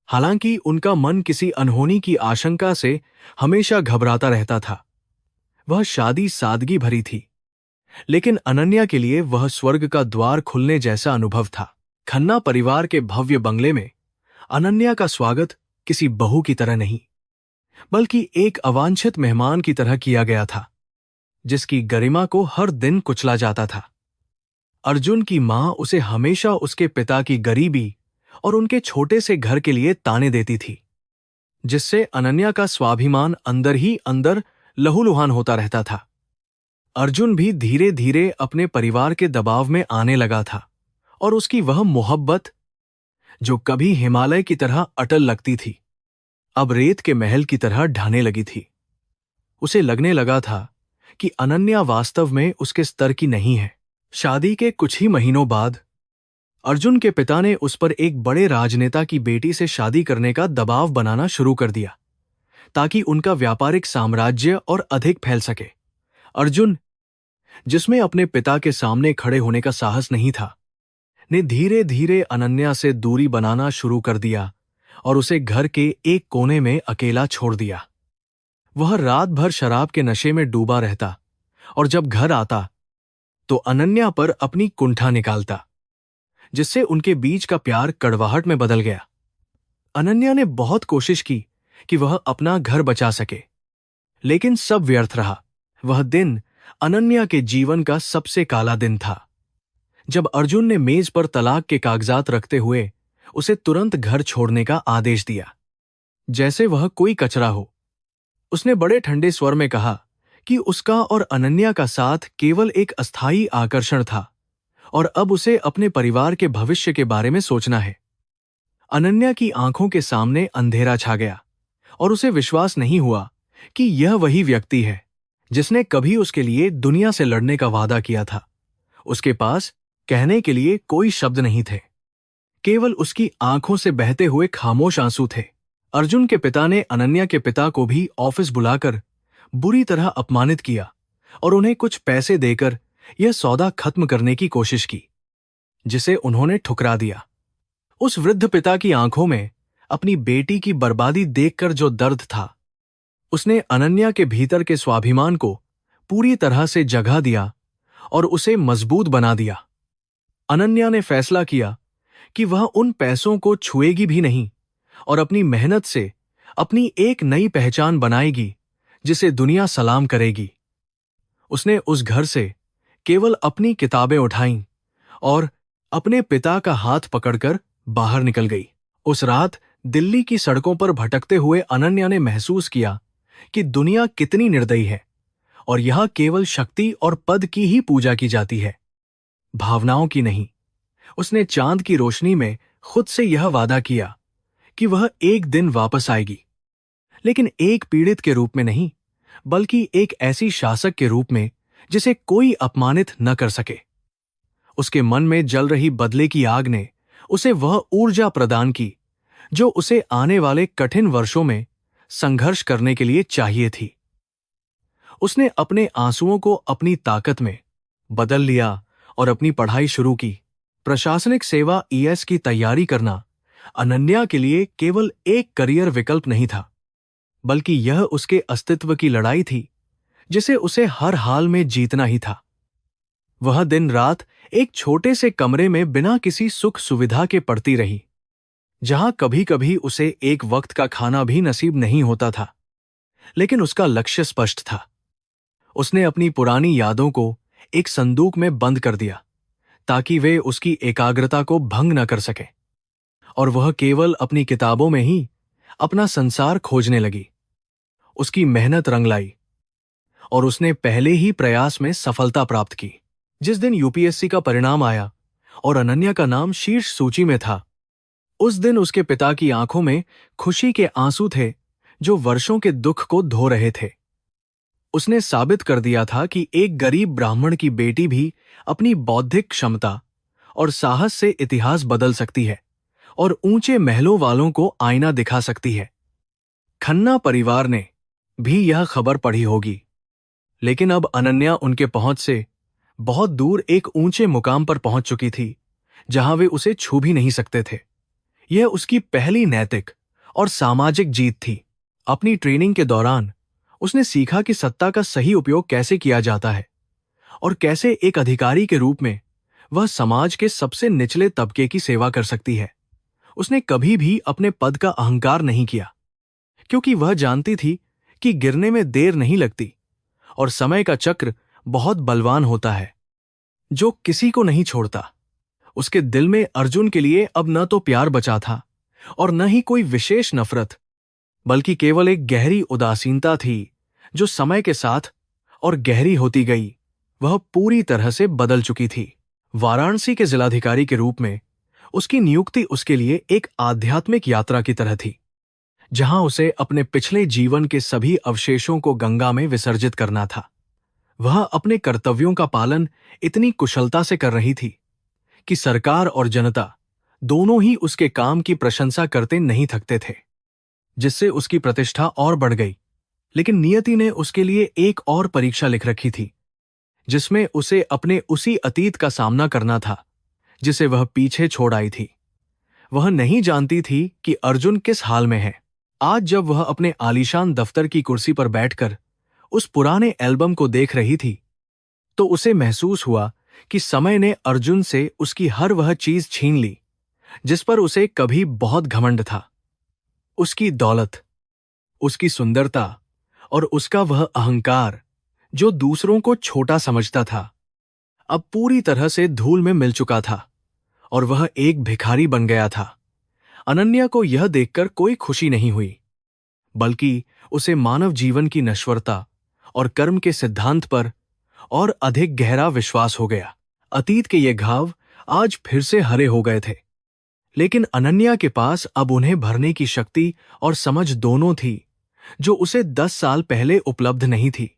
हालांकि उनका मन किसी अनहोनी की आशंका से हमेशा घबराता रहता था। वह शादी सादगी भरी थी, लेकिन अनन्या के लिए वह स्वर्ग का द्वार खुलने जैसा अनुभव था। खन्ना परिवार के भव्य बंगले में अनन्या का स्वागत किसी बहू की तरह नहीं, बल्कि एक अवांछित मेहमान की तरह किया गया था, जिसकी गरिमा को हर दिन कुचला जाता था। अर्जुन की मां उसे हमेशा उसके पिता की गरीबी और उनके छोटे से घर के लिए ताने देती थी, जिससे अनन्या का स्वाभिमान अंदर ही अंदर लहूलुहान होता रहता था। अर्जुन भी धीरे धीरे अपने परिवार के दबाव में आने लगा था, और उसकी वह मोहब्बत, जो कभी हिमालय की तरह अटल लगती थी, अब रेत के महल की तरह ढहने लगी थी। उसे लगने लगा था कि अनन्या वास्तव में उसके स्तर की नहीं है। शादी के कुछ ही महीनों बाद अर्जुन के पिता ने उस पर एक बड़े राजनेता की बेटी से शादी करने का दबाव बनाना शुरू कर दिया, ताकि उनका व्यापारिक साम्राज्य और अधिक फैल सके। अर्जुन, जिसमें अपने पिता के सामने खड़े होने का साहस नहीं था, ने धीरे धीरे अनन्या से दूरी बनाना शुरू कर दिया और उसे घर के एक कोने में अकेला छोड़ दिया। वह रात भर शराब के नशे में डूबा रहता, और जब घर आता तो अनन्या पर अपनी कुंठा निकालता, जिससे उनके बीच का प्यार कड़वाहट में बदल गया। अनन्या ने बहुत कोशिश की कि वह अपना घर बचा सके, लेकिन सब व्यर्थ रहा। वह दिन अनन्या के जीवन का सबसे काला दिन था, जब अर्जुन ने मेज पर तलाक के कागजात रखते हुए उसे तुरंत घर छोड़ने का आदेश दिया, जैसे वह कोई कचरा हो। उसने बड़े ठंडे स्वर में कहा कि उसका और अनन्या का साथ केवल एक अस्थायी आकर्षण था और अब उसे अपने परिवार के भविष्य के बारे में सोचना है। अनन्या की आंखों के सामने अंधेरा छा गया और उसे विश्वास नहीं हुआ कि यह वही व्यक्ति है जिसने कभी उसके लिए दुनिया से लड़ने का वादा किया था। उसके पास कहने के लिए कोई शब्द नहीं थे, केवल उसकी आंखों से बहते हुए खामोश आंसू थे। अर्जुन के पिता ने अनन्या के पिता को भी ऑफिस बुलाकर बुरी तरह अपमानित किया और उन्हें कुछ पैसे देकर यह सौदा खत्म करने की कोशिश की, जिसे उन्होंने ठुकरा दिया। उस वृद्ध पिता की आंखों में अपनी बेटी की बर्बादी देखकर जो दर्द था, उसने अनन्या के भीतर के स्वाभिमान को पूरी तरह से जगा दिया और उसे मजबूत बना दिया। अनन्या ने फैसला किया कि वह उन पैसों को छुएगी भी नहीं और अपनी मेहनत से अपनी एक नई पहचान बनाएगी जिसे दुनिया सलाम करेगी। उसने उस घर से केवल अपनी किताबें उठाईं और अपने पिता का हाथ पकड़कर बाहर निकल गई। उस रात दिल्ली की सड़कों पर भटकते हुए अनन्या ने महसूस किया कि दुनिया कितनी निर्दयी है और यहां केवल शक्ति और पद की ही पूजा की जाती है, भावनाओं की नहीं। उसने चांद की रोशनी में खुद से यह वादा किया कि वह एक दिन वापस आएगी, लेकिन एक पीड़ित के रूप में नहीं, बल्कि एक ऐसी शासक के रूप में जिसे कोई अपमानित न कर सके। उसके मन में जल रही बदले की आग ने उसे वह ऊर्जा प्रदान की जो उसे आने वाले कठिन वर्षों में संघर्ष करने के लिए चाहिए थी। उसने अपने आंसुओं को अपनी ताकत में बदल लिया और अपनी पढ़ाई शुरू की। प्रशासनिक सेवा ईएस की तैयारी करना अनन्या के लिए केवल एक करियर विकल्प नहीं था, बल्कि यह उसके अस्तित्व की लड़ाई थी जिसे उसे हर हाल में जीतना ही था। वह दिन रात एक छोटे से कमरे में बिना किसी सुख सुविधा के पड़ती रही, जहां कभी कभी उसे एक वक्त का खाना भी नसीब नहीं होता था, लेकिन उसका लक्ष्य स्पष्ट था। उसने अपनी पुरानी यादों को एक संदूक में बंद कर दिया ताकि वे उसकी एकाग्रता को भंग न कर सके, और वह केवल अपनी किताबों में ही अपना संसार खोजने लगी। उसकी मेहनत रंग लाई और उसने पहले ही प्रयास में सफलता प्राप्त की। जिस दिन यूपीएससी का परिणाम आया और अनन्या का नाम शीर्ष सूची में था, उस दिन उसके पिता की आंखों में खुशी के आंसू थे जो वर्षों के दुख को धो रहे थे। उसने साबित कर दिया था कि एक गरीब ब्राह्मण की बेटी भी अपनी बौद्धिक क्षमता और साहस से इतिहास बदल सकती है और ऊंचे महलों वालों को आईना दिखा सकती है। खन्ना परिवार ने भी यह खबर पढ़ी होगी, लेकिन अब अनन्या उनके पहुंच से बहुत दूर एक ऊंचे मुकाम पर पहुंच चुकी थी जहां वे उसे छू भी नहीं सकते थे। यह उसकी पहली नैतिक और सामाजिक जीत थी। अपनी ट्रेनिंग के दौरान उसने सीखा कि सत्ता का सही उपयोग कैसे किया जाता है और कैसे एक अधिकारी के रूप में वह समाज के सबसे निचले तबके की सेवा कर सकती है। उसने कभी भी अपने पद का अहंकार नहीं किया, क्योंकि वह जानती थी कि गिरने में देर नहीं लगती और समय का चक्र बहुत बलवान होता है जो किसी को नहीं छोड़ता। उसके दिल में अर्जुन के लिए अब न तो प्यार बचा था और न ही कोई विशेष नफरत, बल्कि केवल एक गहरी उदासीनता थी जो समय के साथ और गहरी होती गई। वह पूरी तरह से बदल चुकी थी। वाराणसी के जिलाधिकारी के रूप में उसकी नियुक्ति उसके लिए एक आध्यात्मिक यात्रा की तरह थी, जहां उसे अपने पिछले जीवन के सभी अवशेषों को गंगा में विसर्जित करना था। वह अपने कर्तव्यों का पालन इतनी कुशलता से कर रही थी कि सरकार और जनता दोनों ही उसके काम की प्रशंसा करते नहीं थकते थे, जिससे उसकी प्रतिष्ठा और बढ़ गई। लेकिन नियति ने उसके लिए एक और परीक्षा लिख रखी थी, जिसमें उसे अपने उसी अतीत का सामना करना था जिसे वह पीछे छोड़ आई थी। वह नहीं जानती थी कि अर्जुन किस हाल में है। आज जब वह अपने आलीशान दफ्तर की कुर्सी पर बैठकर उस पुराने एल्बम को देख रही थी, तो उसे महसूस हुआ कि समय ने अर्जुन से उसकी हर वह चीज छीन ली जिस पर उसे कभी बहुत घमंड था। उसकी दौलत, उसकी सुंदरता और उसका वह अहंकार जो दूसरों को छोटा समझता था, अब पूरी तरह से धूल में मिल चुका था और वह एक भिखारी बन गया था। अनन्या को यह देखकर कोई खुशी नहीं हुई, बल्कि उसे मानव जीवन की नश्वरता और कर्म के सिद्धांत पर और अधिक गहरा विश्वास हो गया। अतीत के ये घाव आज फिर से हरे हो गए थे, लेकिन अनन्या के पास अब उन्हें भरने की शक्ति और समझ दोनों थी, जो उसे 10 साल पहले उपलब्ध नहीं थी।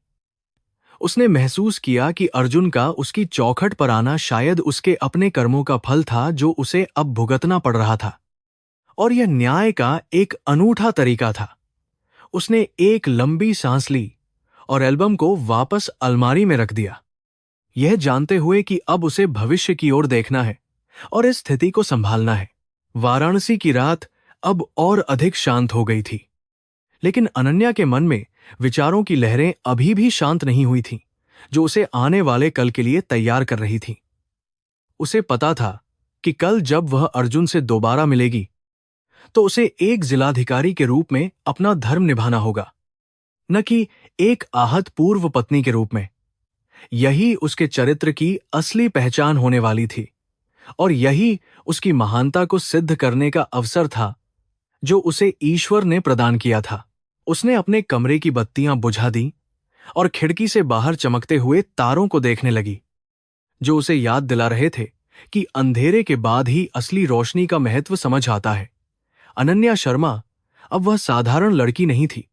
उसने महसूस किया कि अर्जुन का उसकी चौखट पर आना शायद उसके अपने कर्मों का फल था, जो उसे अब भुगतना पड़ रहा था, और यह न्याय का एक अनूठा तरीका था। उसने एक लंबी सांस ली और एल्बम को वापस अलमारी में रख दिया, यह जानते हुए कि अब उसे भविष्य की ओर देखना है और इस स्थिति को संभालना है। वाराणसी की रात अब और अधिक शांत हो गई थी, लेकिन अनन्या के मन में विचारों की लहरें अभी भी शांत नहीं हुई थीं, जो उसे आने वाले कल के लिए तैयार कर रही थीं। उसे पता था कि कल जब वह अर्जुन से दोबारा मिलेगी, तो उसे एक जिलाधिकारी के रूप में अपना धर्म निभाना होगा, न कि एक आहत पूर्व पत्नी के रूप में। यही उसके चरित्र की असली पहचान होने वाली थी, और यही उसकी महानता को सिद्ध करने का अवसर था जो उसे ईश्वर ने प्रदान किया था। उसने अपने कमरे की बत्तियां बुझा दी और खिड़की से बाहर चमकते हुए तारों को देखने लगी, जो उसे याद दिला रहे थे कि अंधेरे के बाद ही असली रोशनी का महत्व समझ आता है। अनन्या शर्मा अब वह साधारण लड़की नहीं थी,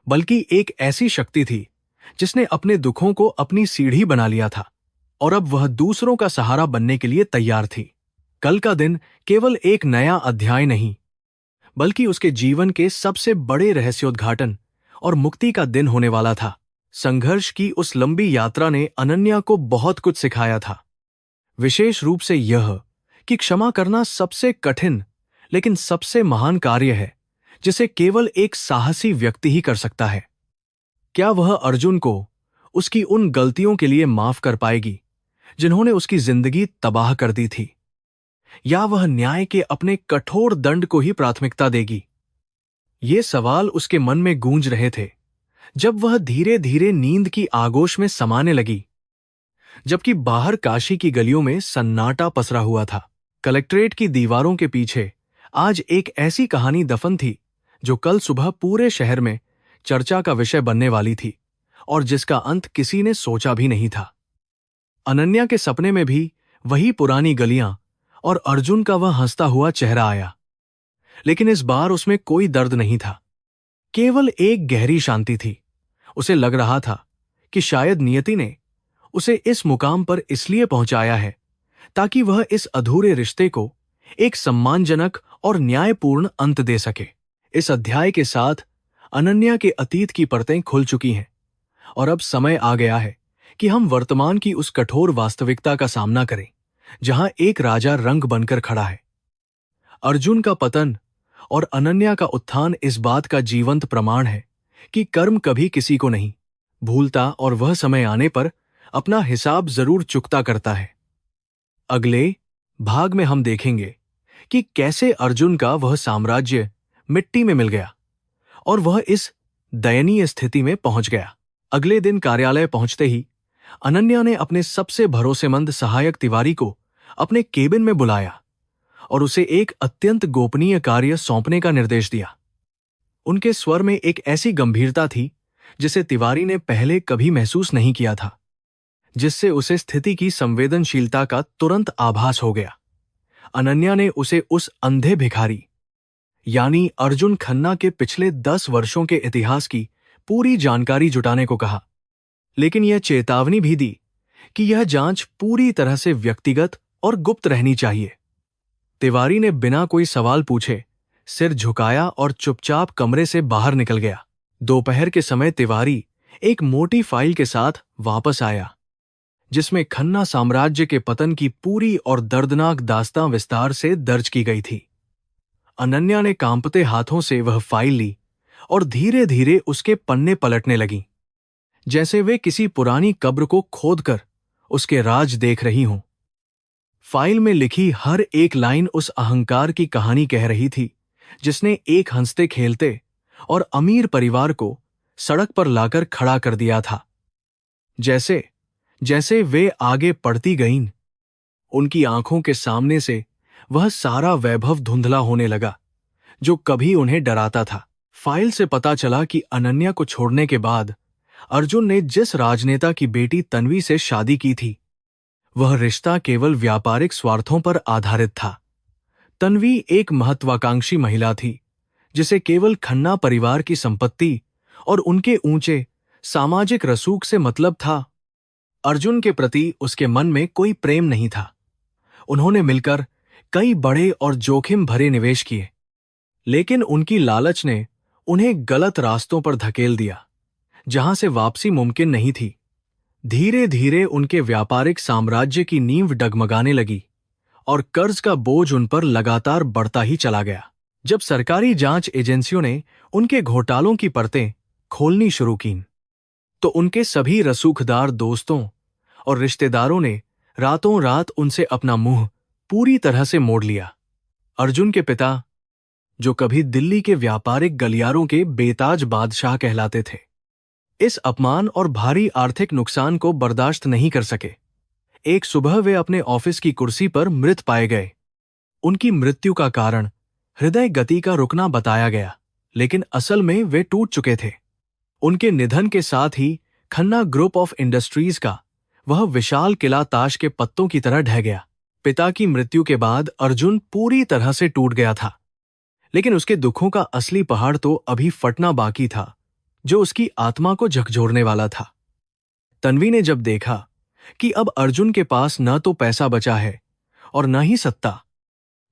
बल्कि एक ऐसी शक्ति थी जिसने अपने दुखों को अपनी सीढ़ी बना लिया था, और अब वह दूसरों का सहारा बनने के लिए तैयार थी। कल का दिन केवल एक नया अध्याय नहीं, बल्कि उसके जीवन के सबसे बड़े रहस्योद्घाटन और मुक्ति का दिन होने वाला था। संघर्ष की उस लंबी यात्रा ने अनन्या को बहुत कुछ सिखाया था, विशेष रूप से यह कि क्षमा करना सबसे कठिन लेकिन सबसे महान कार्य है, जिसे केवल एक साहसी व्यक्ति ही कर सकता है। क्या वह अर्जुन को उसकी उन गलतियों के लिए माफ कर पाएगी जिन्होंने उसकी जिंदगी तबाह कर दी थी, या वह न्याय के अपने कठोर दंड को ही प्राथमिकता देगी? ये सवाल उसके मन में गूंज रहे थे जब वह धीरे धीरे नींद की आगोश में समाने लगी, जबकि बाहर काशी की गलियों में सन्नाटा पसरा हुआ था। कलेक्ट्रेट की दीवारों के पीछे आज एक ऐसी कहानी दफन थी जो कल सुबह पूरे शहर में चर्चा का विषय बनने वाली थी, और जिसका अंत किसी ने सोचा भी नहीं था। अनन्या के सपने में भी वही पुरानी गलियां और अर्जुन का वह हंसता हुआ चेहरा आया, लेकिन इस बार उसमें कोई दर्द नहीं था, केवल एक गहरी शांति थी। उसे लग रहा था कि शायद नियति ने उसे इस मुकाम पर इसलिए पहुंचाया है ताकि वह इस अधूरे रिश्ते को एक सम्मानजनक और न्यायपूर्ण अंत दे सके। इस अध्याय के साथ अनन्या के अतीत की परतें खुल चुकी हैं, और अब समय आ गया है कि हम वर्तमान की उस कठोर वास्तविकता का सामना करें, जहां एक राजा रंग बनकर खड़ा है। अर्जुन का पतन और अनन्या का उत्थान इस बात का जीवंत प्रमाण है कि कर्म कभी किसी को नहीं भूलता, और वह समय आने पर अपना हिसाब जरूर चुकता करता है। अगले भाग में हम देखेंगे कि कैसे अर्जुन का वह साम्राज्य मिट्टी में मिल गया और वह इस दयनीय स्थिति में पहुंच गया। अगले दिन कार्यालय पहुंचते ही अनन्या ने अपने सबसे भरोसेमंद सहायक तिवारी को अपने केबिन में बुलाया और उसे एक अत्यंत गोपनीय कार्य सौंपने का निर्देश दिया। उनके स्वर में एक ऐसी गंभीरता थी जिसे तिवारी ने पहले कभी महसूस नहीं किया था, जिससे उसे स्थिति की संवेदनशीलता का तुरंत आभास हो गया। अनन्या ने उसे उस अंधे भिखारी यानी अर्जुन खन्ना के पिछले 10 वर्षों के इतिहास की पूरी जानकारी जुटाने को कहा, लेकिन यह चेतावनी भी दी कि यह जांच पूरी तरह से व्यक्तिगत और गुप्त रहनी चाहिए। तिवारी ने बिना कोई सवाल पूछे सिर झुकाया और चुपचाप कमरे से बाहर निकल गया। दोपहर के समय तिवारी एक मोटी फाइल के साथ वापस आया, जिसमें खन्ना साम्राज्य के पतन की पूरी और दर्दनाक दास्तां विस्तार से दर्ज की गई थी। अनन्या ने कांपते हाथों से वह फाइल ली और धीरे धीरे उसके पन्ने पलटने लगीं, जैसे वे किसी पुरानी कब्र को खोदकर उसके राज देख रही हों। फाइल में लिखी हर एक लाइन उस अहंकार की कहानी कह रही थी जिसने एक हंसते खेलते और अमीर परिवार को सड़क पर लाकर खड़ा कर दिया था। जैसे जैसे वे आगे पढ़ती गईं, उनकी आंखों के सामने से वह सारा वैभव धुंधला होने लगा, जो कभी उन्हें डराता था। फाइल से पता चला कि अनन्या को छोड़ने के बाद अर्जुन ने जिस राजनेता की बेटी तन्वी से शादी की थी, वह रिश्ता केवल व्यापारिक स्वार्थों पर आधारित था। तन्वी एक महत्वाकांक्षी महिला थी, जिसे केवल खन्ना परिवार की संपत्ति और उनके ऊंचे सामाजिक रसूख से मतलब था। अर्जुन के प्रति उसके मन में कोई प्रेम नहीं था। उन्होंने मिलकर कई बड़े और जोखिम भरे निवेश किए, लेकिन उनकी लालच ने उन्हें गलत रास्तों पर धकेल दिया, जहां से वापसी मुमकिन नहीं थी। धीरे धीरे उनके व्यापारिक साम्राज्य की नींव डगमगाने लगी और कर्ज का बोझ उन पर लगातार बढ़ता ही चला गया। जब सरकारी जांच एजेंसियों ने उनके घोटालों की परतें खोलनी शुरू कीं, तो उनके सभी रसूखदार दोस्तों और रिश्तेदारों ने रातों रात उनसे अपना मुंह पूरी तरह से मोड़ लिया। अर्जुन के पिता, जो कभी दिल्ली के व्यापारिक गलियारों के बेताज बादशाह कहलाते थे, इस अपमान और भारी आर्थिक नुकसान को बर्दाश्त नहीं कर सके। एक सुबह वे अपने ऑफिस की कुर्सी पर मृत पाए गए। उनकी मृत्यु का कारण हृदय गति का रुकना बताया गया, लेकिन असल में वे टूट चुके थे। उनके निधन के साथ ही खन्ना ग्रुप ऑफ इंडस्ट्रीज का वह विशाल किला ताश के पत्तों की तरह ढह गया। पिता की मृत्यु के बाद अर्जुन पूरी तरह से टूट गया था, लेकिन उसके दुखों का असली पहाड़ तो अभी फटना बाकी था, जो उसकी आत्मा को झकझोरने वाला था। तन्वी ने जब देखा कि अब अर्जुन के पास न तो पैसा बचा है और न ही सत्ता,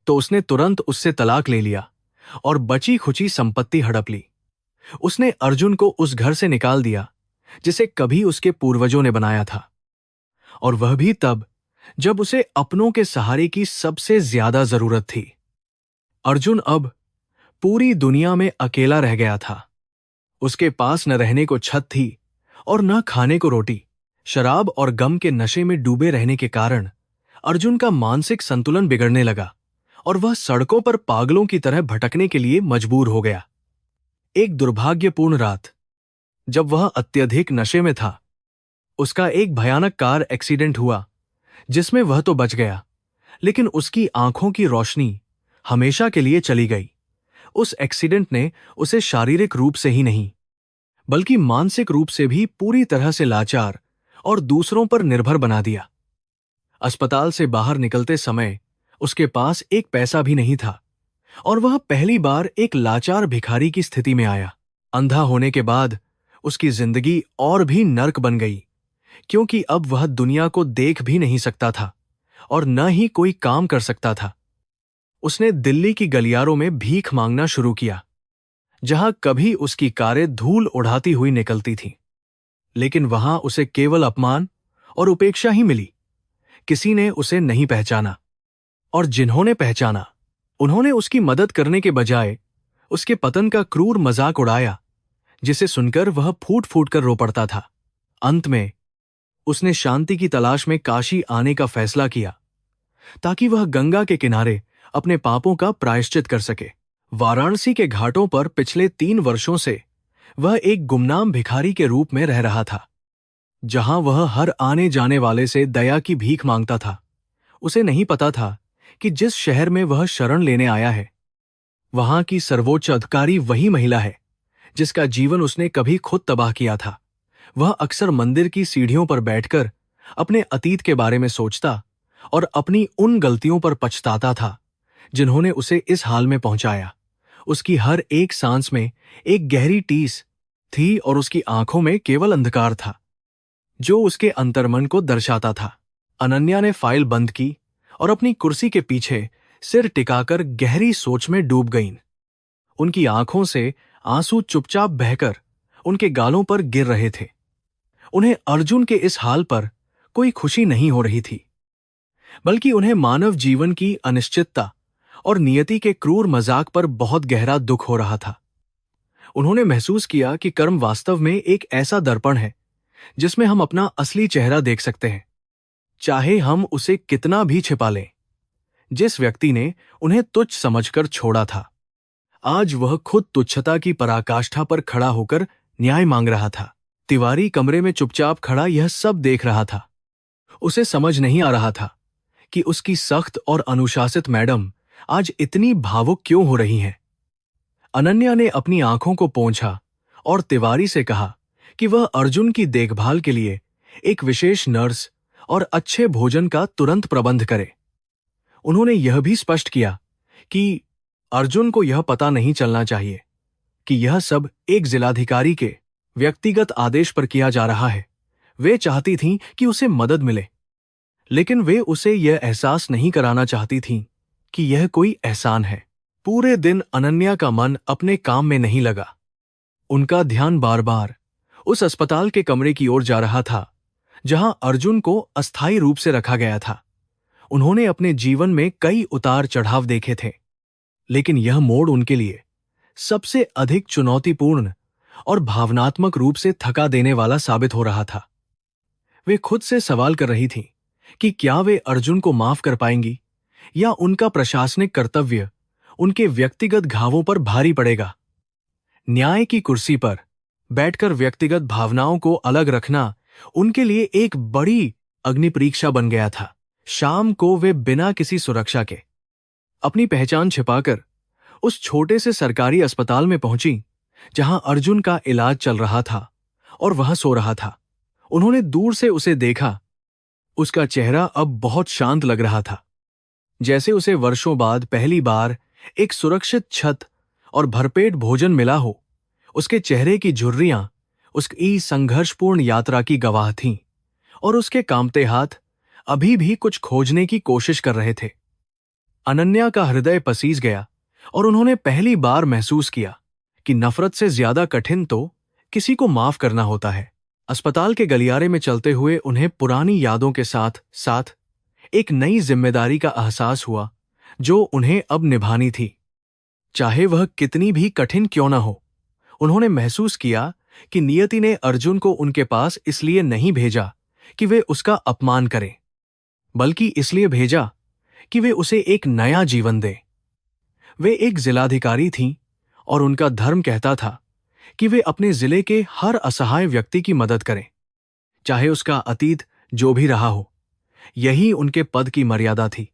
तो उसने तुरंत उससे तलाक ले लिया और बची खुची संपत्ति हड़प ली। उसने अर्जुन को उस घर से निकाल दिया जिसे कभी उसके पूर्वजों ने बनाया था, और वह भी तब जब उसे अपनों के सहारे की सबसे ज्यादा जरूरत थी। अर्जुन अब पूरी दुनिया में अकेला रह गया था। उसके पास न रहने को छत थी और न खाने को रोटी। शराब और गम के नशे में डूबे रहने के कारण अर्जुन का मानसिक संतुलन बिगड़ने लगा और वह सड़कों पर पागलों की तरह भटकने के लिए मजबूर हो गया। एक दुर्भाग्यपूर्ण रात, जब वह अत्यधिक नशे में था, उसका एक भयानक कार एक्सीडेंट हुआ, जिसमें वह तो बच गया, लेकिन उसकी आंखों की रोशनी हमेशा के लिए चली गई। उस एक्सीडेंट ने उसे शारीरिक रूप से ही नहीं, बल्कि मानसिक रूप से भी पूरी तरह से लाचार और दूसरों पर निर्भर बना दिया। अस्पताल से बाहर निकलते समय उसके पास एक पैसा भी नहीं था और वह पहली बार एक लाचार भिखारी की स्थिति में आया। अंधा होने के बाद उसकी जिंदगी और भी नर्क बन गई, क्योंकि अब वह दुनिया को देख भी नहीं सकता था और न ही कोई काम कर सकता था। उसने दिल्ली की गलियारों में भीख मांगना शुरू किया, जहां कभी उसकी कारें धूल उड़ाती हुई निकलती थीं, लेकिन वहां उसे केवल अपमान और उपेक्षा ही मिली। किसी ने उसे नहीं पहचाना, और जिन्होंने पहचाना, उन्होंने उसकी मदद करने के बजाय उसके पतन का क्रूर मजाक उड़ाया, जिसे सुनकर वह फूट फूट कर रो पड़ता था। अंत में उसने शांति की तलाश में काशी आने का फैसला किया, ताकि वह गंगा के किनारे अपने पापों का प्रायश्चित कर सके। वाराणसी के घाटों पर पिछले 3 वर्षों से वह एक गुमनाम भिखारी के रूप में रह रहा था, जहां वह हर आने जाने वाले से दया की भीख मांगता था। उसे नहीं पता था कि जिस शहर में वह शरण लेने आया है, वहां की सर्वोच्च अधिकारी वही महिला है जिसका जीवन उसने कभी खुद तबाह किया था। वह अक्सर मंदिर की सीढ़ियों पर बैठकर अपने अतीत के बारे में सोचता और अपनी उन गलतियों पर पछताता था जिन्होंने उसे इस हाल में पहुंचाया। उसकी हर एक सांस में एक गहरी टीस थी और उसकी आंखों में केवल अंधकार था, जो उसके अंतर्मन को दर्शाता था। अनन्या ने फाइल बंद की और अपनी कुर्सी के पीछे सिर टिकाकर गहरी सोच में डूब गईं। उनकी आंखों से आंसू चुपचाप बहकर उनके गालों पर गिर रहे थे। उन्हें अर्जुन के इस हाल पर कोई खुशी नहीं हो रही थी, बल्कि उन्हें मानव जीवन की अनिश्चितता और नियति के क्रूर मजाक पर बहुत गहरा दुख हो रहा था। उन्होंने महसूस किया कि कर्म वास्तव में एक ऐसा दर्पण है जिसमें हम अपना असली चेहरा देख सकते हैं, चाहे हम उसे कितना भी छिपा लें। जिस व्यक्ति ने उन्हें तुच्छ समझकर छोड़ा था, आज वह खुद तुच्छता की पराकाष्ठा पर खड़ा होकर न्याय मांग रहा था। तिवारी कमरे में चुपचाप खड़ा यह सब देख रहा था। उसे समझ नहीं आ रहा था कि उसकी सख्त और अनुशासित मैडम आज इतनी भावुक क्यों हो रही हैं। अनन्या ने अपनी आंखों को पोंछा और तिवारी से कहा कि वह अर्जुन की देखभाल के लिए एक विशेष नर्स और अच्छे भोजन का तुरंत प्रबंध करे। उन्होंने यह भी स्पष्ट किया कि अर्जुन को यह पता नहीं चलना चाहिए कि यह सब एक जिलाधिकारी के व्यक्तिगत आदेश पर किया जा रहा है। वे चाहती थीं कि उसे मदद मिले, लेकिन वे उसे यह एहसास नहीं कराना चाहती थीं कि यह कोई एहसान है। पूरे दिन अनन्या का मन अपने काम में नहीं लगा। उनका ध्यान बार बार उस अस्पताल के कमरे की ओर जा रहा था जहां अर्जुन को अस्थायी रूप से रखा गया था। उन्होंने अपने जीवन में कई उतार चढ़ाव देखे थे, लेकिन यह मोड़ उनके लिए सबसे अधिक चुनौतीपूर्ण और भावनात्मक रूप से थका देने वाला साबित हो रहा था। वे खुद से सवाल कर रही थीं कि क्या वे अर्जुन को माफ कर पाएंगी या उनका प्रशासनिक कर्तव्य उनके व्यक्तिगत घावों पर भारी पड़ेगा। न्याय की कुर्सी पर बैठकर व्यक्तिगत भावनाओं को अलग रखना उनके लिए एक बड़ी अग्निपरीक्षा बन गया था। शाम को वे बिना किसी सुरक्षा के अपनी पहचान छिपाकर उस छोटे से सरकारी अस्पताल में पहुंची जहां अर्जुन का इलाज चल रहा था और वह सो रहा था। उन्होंने दूर से उसे देखा। उसका चेहरा अब बहुत शांत लग रहा था, जैसे उसे वर्षों बाद पहली बार एक सुरक्षित छत और भरपेट भोजन मिला हो। उसके चेहरे की झुर्रियां उसकी संघर्षपूर्ण यात्रा की गवाह थीं और उसके कांपते हाथ अभी भी कुछ खोजने की कोशिश कर रहे थे। अनन्या का हृदय पसीज गया और उन्होंने पहली बार महसूस किया कि नफरत से ज्यादा कठिन तो किसी को माफ करना होता है। अस्पताल के गलियारे में चलते हुए उन्हें पुरानी यादों के साथ साथ एक नई जिम्मेदारी का एहसास हुआ जो उन्हें अब निभानी थी, चाहे वह कितनी भी कठिन क्यों न हो। उन्होंने महसूस किया कि नियति ने अर्जुन को उनके पास इसलिए नहीं भेजा कि वे उसका अपमान करें, बल्कि इसलिए भेजा कि वे उसे एक नया जीवन दें। वे एक जिलाधिकारी थीं और उनका धर्म कहता था कि वे अपने जिले के हर असहाय व्यक्ति की मदद करें, चाहे उसका अतीत जो भी रहा हो। यही उनके पद की मर्यादा थी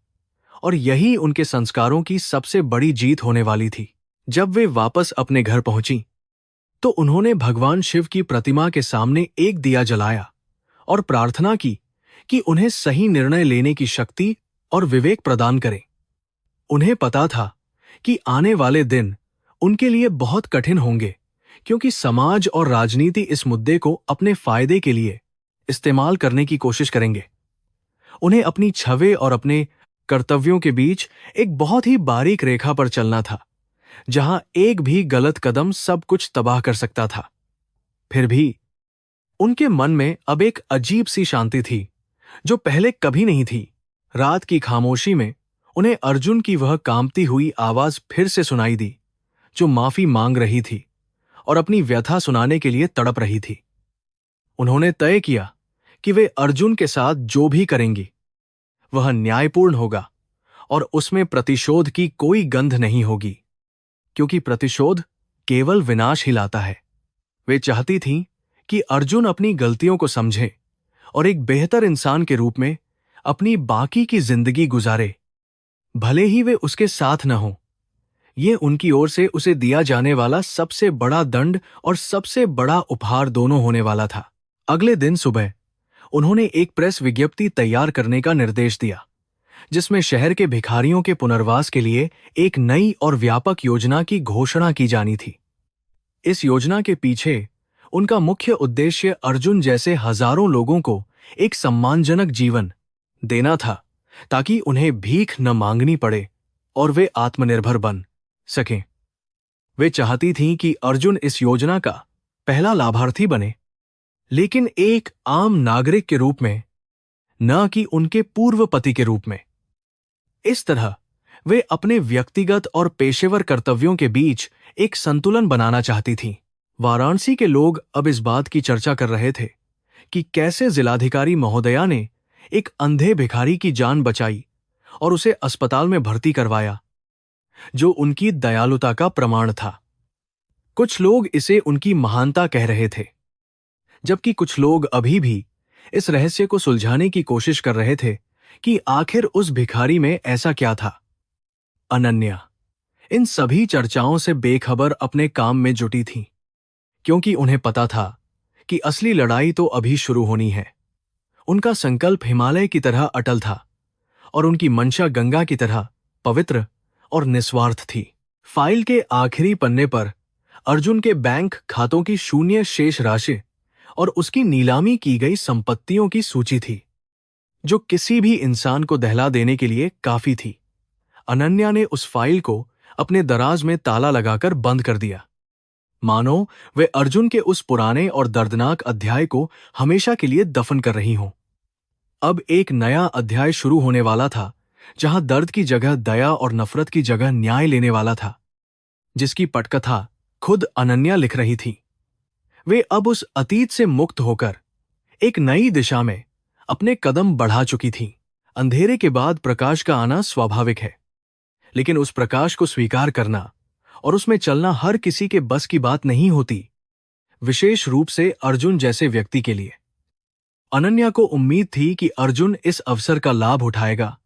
और यही उनके संस्कारों की सबसे बड़ी जीत होने वाली थी। जब वे वापस अपने घर पहुंची तो उन्होंने भगवान शिव की प्रतिमा के सामने एक दिया जलाया और प्रार्थना की कि उन्हें सही निर्णय लेने की शक्ति और विवेक प्रदान करें। उन्हें पता था कि आने वाले दिन उनके लिए बहुत कठिन होंगे, क्योंकि समाज और राजनीति इस मुद्दे को अपने फायदे के लिए इस्तेमाल करने की कोशिश करेंगे। उन्हें अपनी छवि और अपने कर्तव्यों के बीच एक बहुत ही बारीक रेखा पर चलना था, जहां एक भी गलत कदम सब कुछ तबाह कर सकता था। फिर भी उनके मन में अब एक अजीब सी शांति थी जो पहले कभी नहीं थी। रात की खामोशी में उन्हें अर्जुन की वह कांपती हुई आवाज फिर से सुनाई दी, जो माफी मांग रही थी और अपनी व्यथा सुनाने के लिए तड़प रही थी। उन्होंने तय किया कि वे अर्जुन के साथ जो भी करेंगी वह न्यायपूर्ण होगा और उसमें प्रतिशोध की कोई गंध नहीं होगी, क्योंकि प्रतिशोध केवल विनाश ही लाता है। वे चाहती थीं कि अर्जुन अपनी गलतियों को समझे और एक बेहतर इंसान के रूप में अपनी बाकी की जिंदगी गुजारे, भले ही वे उसके साथ न हों। ये उनकी ओर से उसे दिया जाने वाला सबसे बड़ा दंड और सबसे बड़ा उपहार दोनों होने वाला था। अगले दिन सुबह उन्होंने एक प्रेस विज्ञप्ति तैयार करने का निर्देश दिया, जिसमें शहर के भिखारियों के पुनर्वास के लिए एक नई और व्यापक योजना की घोषणा की जानी थी। इस योजना के पीछे उनका मुख्य उद्देश्य अर्जुन जैसे हजारों लोगों को एक सम्मानजनक जीवन देना था, ताकि उन्हें भीख न मांगनी पड़े और वे आत्मनिर्भर बन सकें। वे चाहती थीं कि अर्जुन इस योजना का पहला लाभार्थी बने, लेकिन एक आम नागरिक के रूप में, न कि उनके पूर्व पति के रूप में। इस तरह वे अपने व्यक्तिगत और पेशेवर कर्तव्यों के बीच एक संतुलन बनाना चाहती थीं। वाराणसी के लोग अब इस बात की चर्चा कर रहे थे कि कैसे जिलाधिकारी महोदया ने एक अंधे भिखारी की जान बचाई और उसे अस्पताल में भर्ती करवाया, जो उनकी दयालुता का प्रमाण था। कुछ लोग इसे उनकी महानता कह रहे थे, जबकि कुछ लोग अभी भी इस रहस्य को सुलझाने की कोशिश कर रहे थे कि आखिर उस भिखारी में ऐसा क्या था। अनन्या इन सभी चर्चाओं से बेखबर अपने काम में जुटी थीं, क्योंकि उन्हें पता था कि असली लड़ाई तो अभी शुरू होनी है। उनका संकल्प हिमालय की तरह अटल था और उनकी मंशा गंगा की तरह पवित्र और निस्वार्थ थी। फाइल के आखिरी पन्ने पर अर्जुन के बैंक खातों की शून्य शेष राशि और उसकी नीलामी की गई संपत्तियों की सूची थी, जो किसी भी इंसान को दहला देने के लिए काफी थी। अनन्या ने उस फाइल को अपने दराज में ताला लगाकर बंद कर दिया, मानो वे अर्जुन के उस पुराने और दर्दनाक अध्याय को हमेशा के लिए दफन कर रही हों। अब एक नया अध्याय शुरू होने वाला था, जहां दर्द की जगह दया और नफरत की जगह न्याय लेने वाला था, जिसकी पटकथा खुद अनन्या लिख रही थी। वे अब उस अतीत से मुक्त होकर एक नई दिशा में अपने कदम बढ़ा चुकी थीं। अंधेरे के बाद प्रकाश का आना स्वाभाविक है, लेकिन उस प्रकाश को स्वीकार करना और उसमें चलना हर किसी के बस की बात नहीं होती, विशेष रूप से अर्जुन जैसे व्यक्ति के लिए। अनन्या को उम्मीद थी कि अर्जुन इस अवसर का लाभ उठाएगा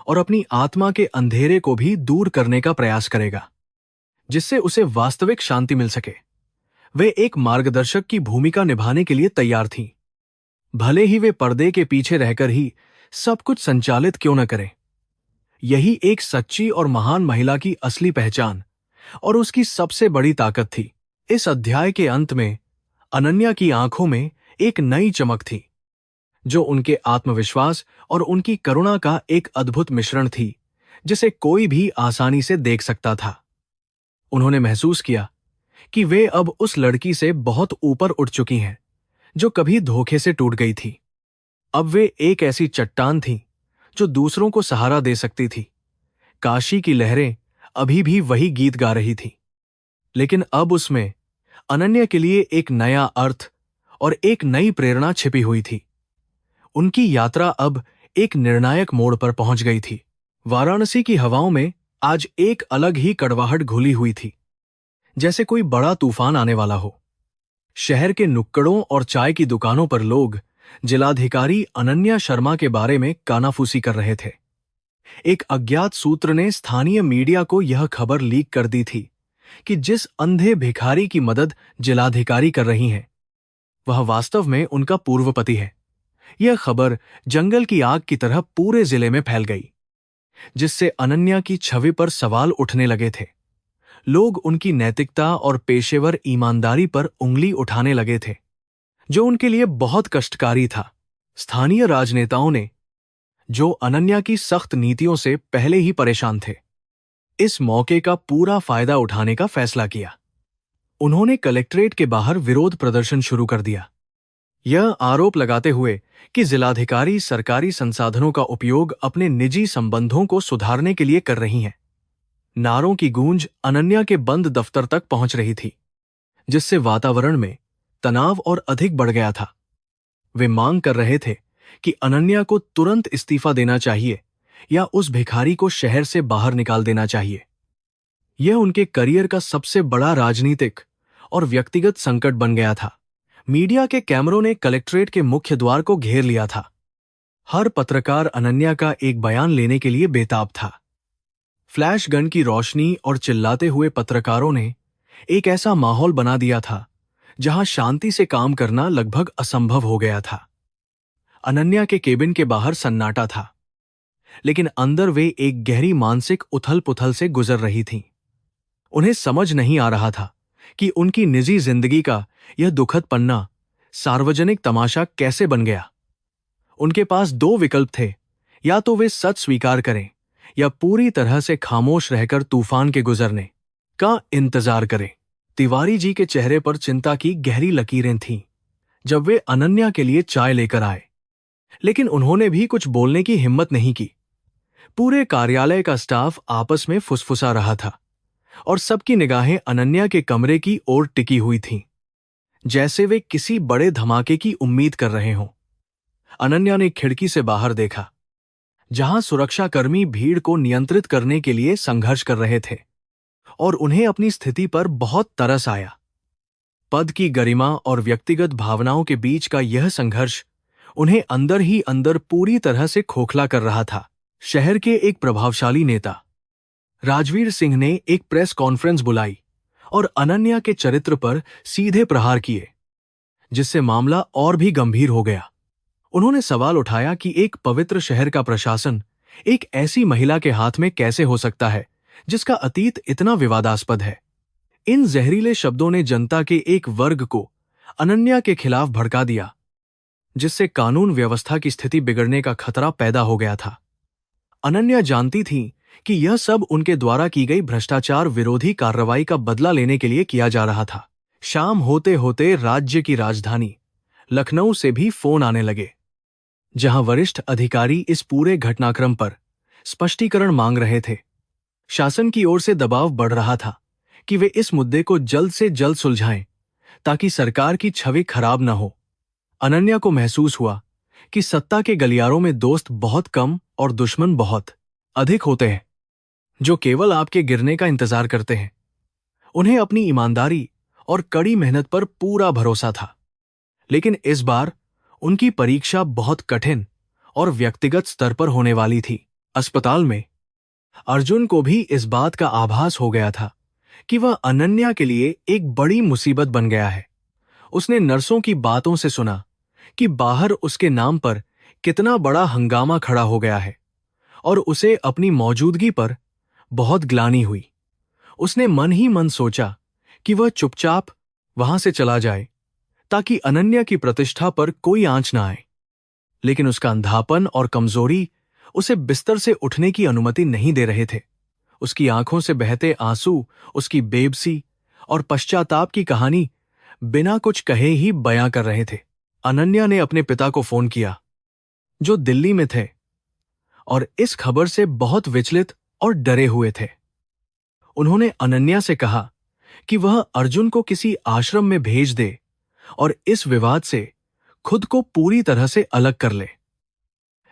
और अपनी आत्मा के अंधेरे को भी दूर करने का प्रयास करेगा, जिससे उसे वास्तविक शांति मिल सके। वे एक मार्गदर्शक की भूमिका निभाने के लिए तैयार थीं, भले ही वे पर्दे के पीछे रहकर ही सब कुछ संचालित क्यों न करें। यही एक सच्ची और महान महिला की असली पहचान और उसकी सबसे बड़ी ताकत थी। इस अध्याय के अंत में अनन्या की आंखों में एक नई चमक थी, जो उनके आत्मविश्वास और उनकी करुणा का एक अद्भुत मिश्रण थी, जिसे कोई भी आसानी से देख सकता था। उन्होंने महसूस किया कि वे अब उस लड़की से बहुत ऊपर उठ चुकी हैं, जो कभी धोखे से टूट गई थी। अब वे एक ऐसी चट्टान थीं, जो दूसरों को सहारा दे सकती थी। काशी की लहरें अभी भी वही गीत गा रही थी, लेकिन अब उसमें अनन्या के लिए एक नया अर्थ और एक नई प्रेरणा छिपी हुई थी। उनकी यात्रा अब एक निर्णायक मोड़ पर पहुंच गई थी। वाराणसी की हवाओं में आज एक अलग ही कड़वाहट घुली हुई थी, जैसे कोई बड़ा तूफान आने वाला हो। शहर के नुक्कड़ों और चाय की दुकानों पर लोग जिलाधिकारी अनन्या शर्मा के बारे में कानाफूसी कर रहे थे। एक अज्ञात सूत्र ने स्थानीय मीडिया को यह खबर लीक कर दी थी कि जिस अंधे भिखारी की मदद जिलाधिकारी कर रही हैं, वह वास्तव में उनका पूर्व पति है। यह खबर जंगल की आग की तरह पूरे जिले में फैल गई, जिससे अनन्या की छवि पर सवाल उठने लगे थे। लोग उनकी नैतिकता और पेशेवर ईमानदारी पर उंगली उठाने लगे थे, जो उनके लिए बहुत कष्टकारी था। स्थानीय राजनेताओं ने, जो अनन्या की सख्त नीतियों से पहले ही परेशान थे, इस मौके का पूरा फायदा उठाने का फैसला किया। उन्होंने कलेक्ट्रेट के बाहर विरोध प्रदर्शन शुरू कर दिया, यह आरोप लगाते हुए कि जिलाधिकारी सरकारी संसाधनों का उपयोग अपने निजी संबंधों को सुधारने के लिए कर रही हैं। नारों की गूंज अनन्या के बंद दफ्तर तक पहुंच रही थी, जिससे वातावरण में तनाव और अधिक बढ़ गया था। वे मांग कर रहे थे कि अनन्या को तुरंत इस्तीफा देना चाहिए या उस भिखारी को शहर से बाहर निकाल देना चाहिए। यह उनके करियर का सबसे बड़ा राजनीतिक और व्यक्तिगत संकट बन गया था। मीडिया के कैमरों ने कलेक्ट्रेट के मुख्य द्वार को घेर लिया था। हर पत्रकार अनन्या का एक बयान लेने के लिए बेताब था। फ्लैश गन की रोशनी और चिल्लाते हुए पत्रकारों ने एक ऐसा माहौल बना दिया था जहां शांति से काम करना लगभग असंभव हो गया था। अनन्या के केबिन के बाहर सन्नाटा था, लेकिन अंदर वे एक गहरी मानसिक उथल-पुथल से गुजर रही थीं। उन्हें समझ नहीं आ रहा था कि उनकी निजी जिंदगी का यह दुखद पन्ना सार्वजनिक तमाशा कैसे बन गया। उनके पास दो विकल्प थे, या तो वे सच स्वीकार करें या पूरी तरह से खामोश रहकर तूफान के गुजरने का इंतजार करें। तिवारी जी के चेहरे पर चिंता की गहरी लकीरें थीं जब वे अनन्या के लिए चाय लेकर आए, लेकिन उन्होंने भी कुछ बोलने की हिम्मत नहीं की। पूरे कार्यालय का स्टाफ आपस में फुसफुसा रहा था और सबकी निगाहें अनन्या के कमरे की ओर टिकी हुई थीं, जैसे वे किसी बड़े धमाके की उम्मीद कर रहे हों। अनन्या ने खिड़की से बाहर देखा, जहां सुरक्षाकर्मी भीड़ को नियंत्रित करने के लिए संघर्ष कर रहे थे, और उन्हें अपनी स्थिति पर बहुत तरस आया। पद की गरिमा और व्यक्तिगत भावनाओं के बीच का यह संघर्ष उन्हें अंदर ही अंदर पूरी तरह से खोखला कर रहा था। शहर के एक प्रभावशाली नेता, राजवीर सिंह ने एक प्रेस कॉन्फ्रेंस बुलाई और अनन्या के चरित्र पर सीधे प्रहार किए, जिससे मामला और भी गंभीर हो गया। उन्होंने सवाल उठाया कि एक पवित्र शहर का प्रशासन एक ऐसी महिला के हाथ में कैसे हो सकता है जिसका अतीत इतना विवादास्पद है। इन जहरीले शब्दों ने जनता के एक वर्ग को अनन्या के खिलाफ भड़का दिया, जिससे कानून व्यवस्था की स्थिति बिगड़ने का खतरा पैदा हो गया था। अनन्या जानती थी कि यह सब उनके द्वारा की गई भ्रष्टाचार विरोधी कार्रवाई का बदला लेने के लिए किया जा रहा था। शाम होते होते राज्य की राजधानी लखनऊ से भी फोन आने लगे, जहां वरिष्ठ अधिकारी इस पूरे घटनाक्रम पर स्पष्टीकरण मांग रहे थे। शासन की ओर से दबाव बढ़ रहा था कि वे इस मुद्दे को जल्द से जल्द सुलझाएं ताकि सरकार की छवि खराब न हो। अनन्या को महसूस हुआ कि सत्ता के गलियारों में दोस्त बहुत कम और दुश्मन बहुत अधिक होते हैं, जो केवल आपके गिरने का इंतजार करते हैं। उन्हें अपनी ईमानदारी और कड़ी मेहनत पर पूरा भरोसा था, लेकिन इस बार उनकी परीक्षा बहुत कठिन और व्यक्तिगत स्तर पर होने वाली थी। अस्पताल में अर्जुन को भी इस बात का आभास हो गया था कि वह अनन्या के लिए एक बड़ी मुसीबत बन गया है। उसने नर्सों की बातों से सुना कि बाहर उसके नाम पर कितना बड़ा हंगामा खड़ा हो गया है और उसे अपनी मौजूदगी पर बहुत ग्लानि हुई। उसने मन ही मन सोचा कि वह चुपचाप वहां से चला जाए ताकि अनन्या की प्रतिष्ठा पर कोई आंच न आए, लेकिन उसका अंधापन और कमजोरी उसे बिस्तर से उठने की अनुमति नहीं दे रहे थे। उसकी आंखों से बहते आंसू उसकी बेबसी और पश्चाताप की कहानी बिना कुछ कहे ही बयां कर रहे थे। अनन्या ने अपने पिता को फोन किया, जो दिल्ली में थे और इस खबर से बहुत विचलित और डरे हुए थे। उन्होंने अनन्या से कहा कि वह अर्जुन को किसी आश्रम में भेज दे और इस विवाद से खुद को पूरी तरह से अलग कर ले।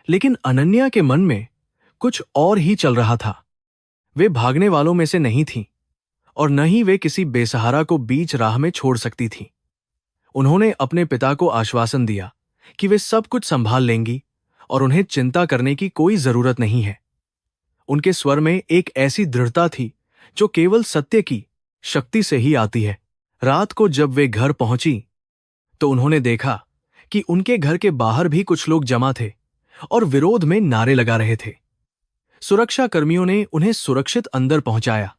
लेकिन अनन्या के मन में कुछ और ही चल रहा था। वे भागने वालों में से नहीं थीं और न ही वे किसी बेसहारा को बीच राह में छोड़ सकती थीं। उन्होंने अपने पिता को आश्वासन दिया कि वे सब कुछ संभाल लेंगी और उन्हें चिंता करने की कोई जरूरत नहीं है। उनके स्वर में एक ऐसी दृढ़ता थी जो केवल सत्य की शक्ति से ही आती है। रात को जब वे घर पहुंची तो उन्होंने देखा कि उनके घर के बाहर भी कुछ लोग जमा थे और विरोध में नारे लगा रहे थे। सुरक्षा कर्मियों ने उन्हें सुरक्षित अंदर पहुंचाया,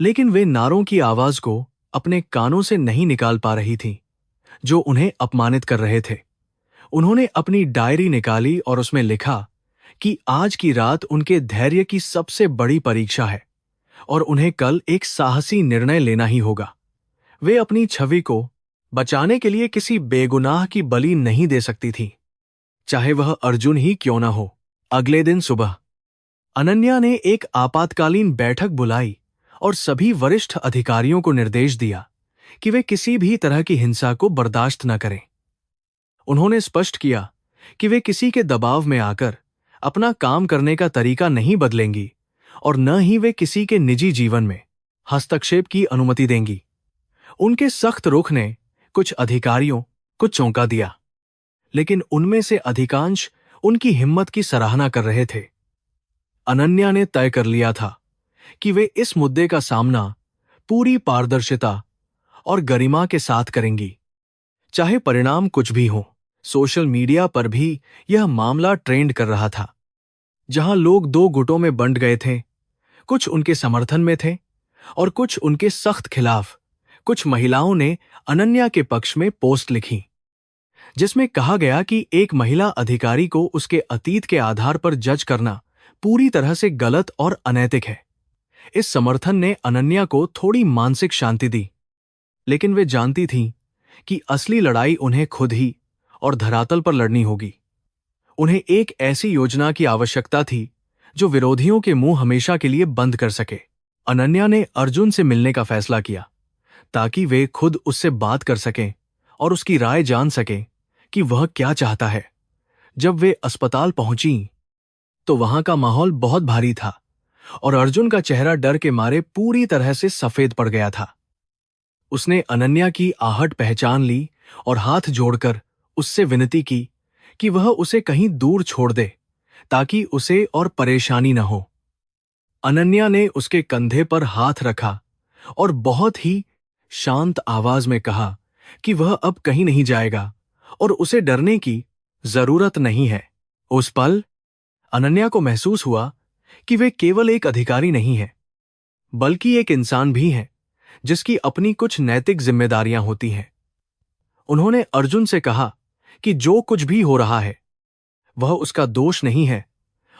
लेकिन वे नारों की आवाज को अपने कानों से नहीं निकाल पा रही थीं, जो उन्हें अपमानित कर रहे थे। उन्होंने अपनी डायरी निकाली और उसमें लिखा कि आज की रात उनके धैर्य की सबसे बड़ी परीक्षा है और उन्हें कल एक साहसी निर्णय लेना ही होगा। वे अपनी छवि को बचाने के लिए किसी बेगुनाह की बलि नहीं दे सकती थी, चाहे वह अर्जुन ही क्यों न हो। अगले दिन सुबह अनन्या ने एक आपातकालीन बैठक बुलाई और सभी वरिष्ठ अधिकारियों को निर्देश दिया कि वे किसी भी तरह की हिंसा को बर्दाश्त न करें। उन्होंने स्पष्ट किया कि वे किसी के दबाव में आकर अपना काम करने का तरीका नहीं बदलेंगी और न ही वे किसी के निजी जीवन में हस्तक्षेप की अनुमति देंगी। उनके सख्त रुख ने कुछ अधिकारियों को चौंका दिया, लेकिन उनमें से अधिकांश उनकी हिम्मत की सराहना कर रहे थे। अनन्या ने तय कर लिया था कि वे इस मुद्दे का सामना पूरी पारदर्शिता और गरिमा के साथ करेंगी, चाहे परिणाम कुछ भी हो। सोशल मीडिया पर भी यह मामला ट्रेंड कर रहा था, जहां लोग दो गुटों में बंट गए थे। कुछ उनके समर्थन में थे और कुछ उनके सख्त खिलाफ। कुछ महिलाओं ने अनन्या के पक्ष में पोस्ट लिखी, जिसमें कहा गया कि एक महिला अधिकारी को उसके अतीत के आधार पर जज करना पूरी तरह से गलत और अनैतिक है। इस समर्थन ने अनन्या को थोड़ी मानसिक शांति दी, लेकिन वे जानती थीं कि असली लड़ाई उन्हें खुद ही और धरातल पर लड़नी होगी। उन्हें एक ऐसी योजना की आवश्यकता थी जो विरोधियों के मुंह हमेशा के लिए बंद कर सके। अनन्या ने अर्जुन से मिलने का फैसला किया ताकि वे खुद उससे बात कर सकें और उसकी राय जान सकें कि वह क्या चाहता है। जब वे अस्पताल पहुंची तो वहां का माहौल बहुत भारी था और अर्जुन का चेहरा डर के मारे पूरी तरह से सफेद पड़ गया था। उसने अनन्या की आहट पहचान ली और हाथ जोड़कर उससे विनती की कि वह उसे कहीं दूर छोड़ दे ताकि उसे और परेशानी न हो। अनन्या ने उसके कंधे पर हाथ रखा और बहुत ही शांत आवाज में कहा कि वह अब कहीं नहीं जाएगा और उसे डरने की जरूरत नहीं है। उस पल अनन्या को महसूस हुआ कि वे केवल एक अधिकारी नहीं है, बल्कि एक इंसान भी है जिसकी अपनी कुछ नैतिक जिम्मेदारियां होती हैं। उन्होंने अर्जुन से कहा कि जो कुछ भी हो रहा है वह उसका दोष नहीं है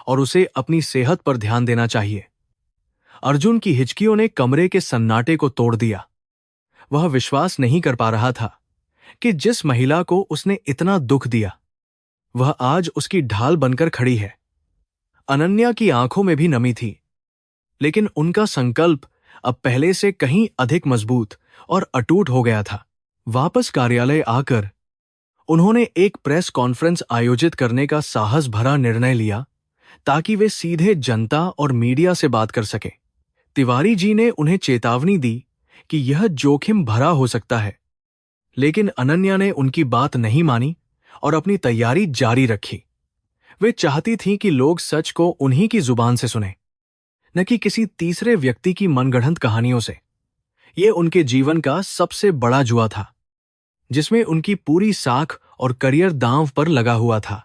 और उसे अपनी सेहत पर ध्यान देना चाहिए। अर्जुन की हिचकियों ने कमरे के सन्नाटे को तोड़ दिया। वह विश्वास नहीं कर पा रहा था कि जिस महिला को उसने इतना दुख दिया वह आज उसकी ढाल बनकर खड़ी है। अनन्या की आंखों में भी नमी थी, लेकिन उनका संकल्प अब पहले से कहीं अधिक मजबूत और अटूट हो गया था। वापस कार्यालय आकर उन्होंने एक प्रेस कॉन्फ्रेंस आयोजित करने का साहस भरा निर्णय लिया ताकि वे सीधे जनता और मीडिया से बात कर सके। तिवारी जी ने उन्हें चेतावनी दी कि यह जोखिम भरा हो सकता है, लेकिन अनन्या ने उनकी बात नहीं मानी और अपनी तैयारी जारी रखी। वे चाहती थीं कि लोग सच को उन्हीं की जुबान से सुने, न कि किसी तीसरे व्यक्ति की मनगढ़ंत कहानियों से। ये उनके जीवन का सबसे बड़ा जुआ था, जिसमें उनकी पूरी साख और करियर दांव पर लगा हुआ था,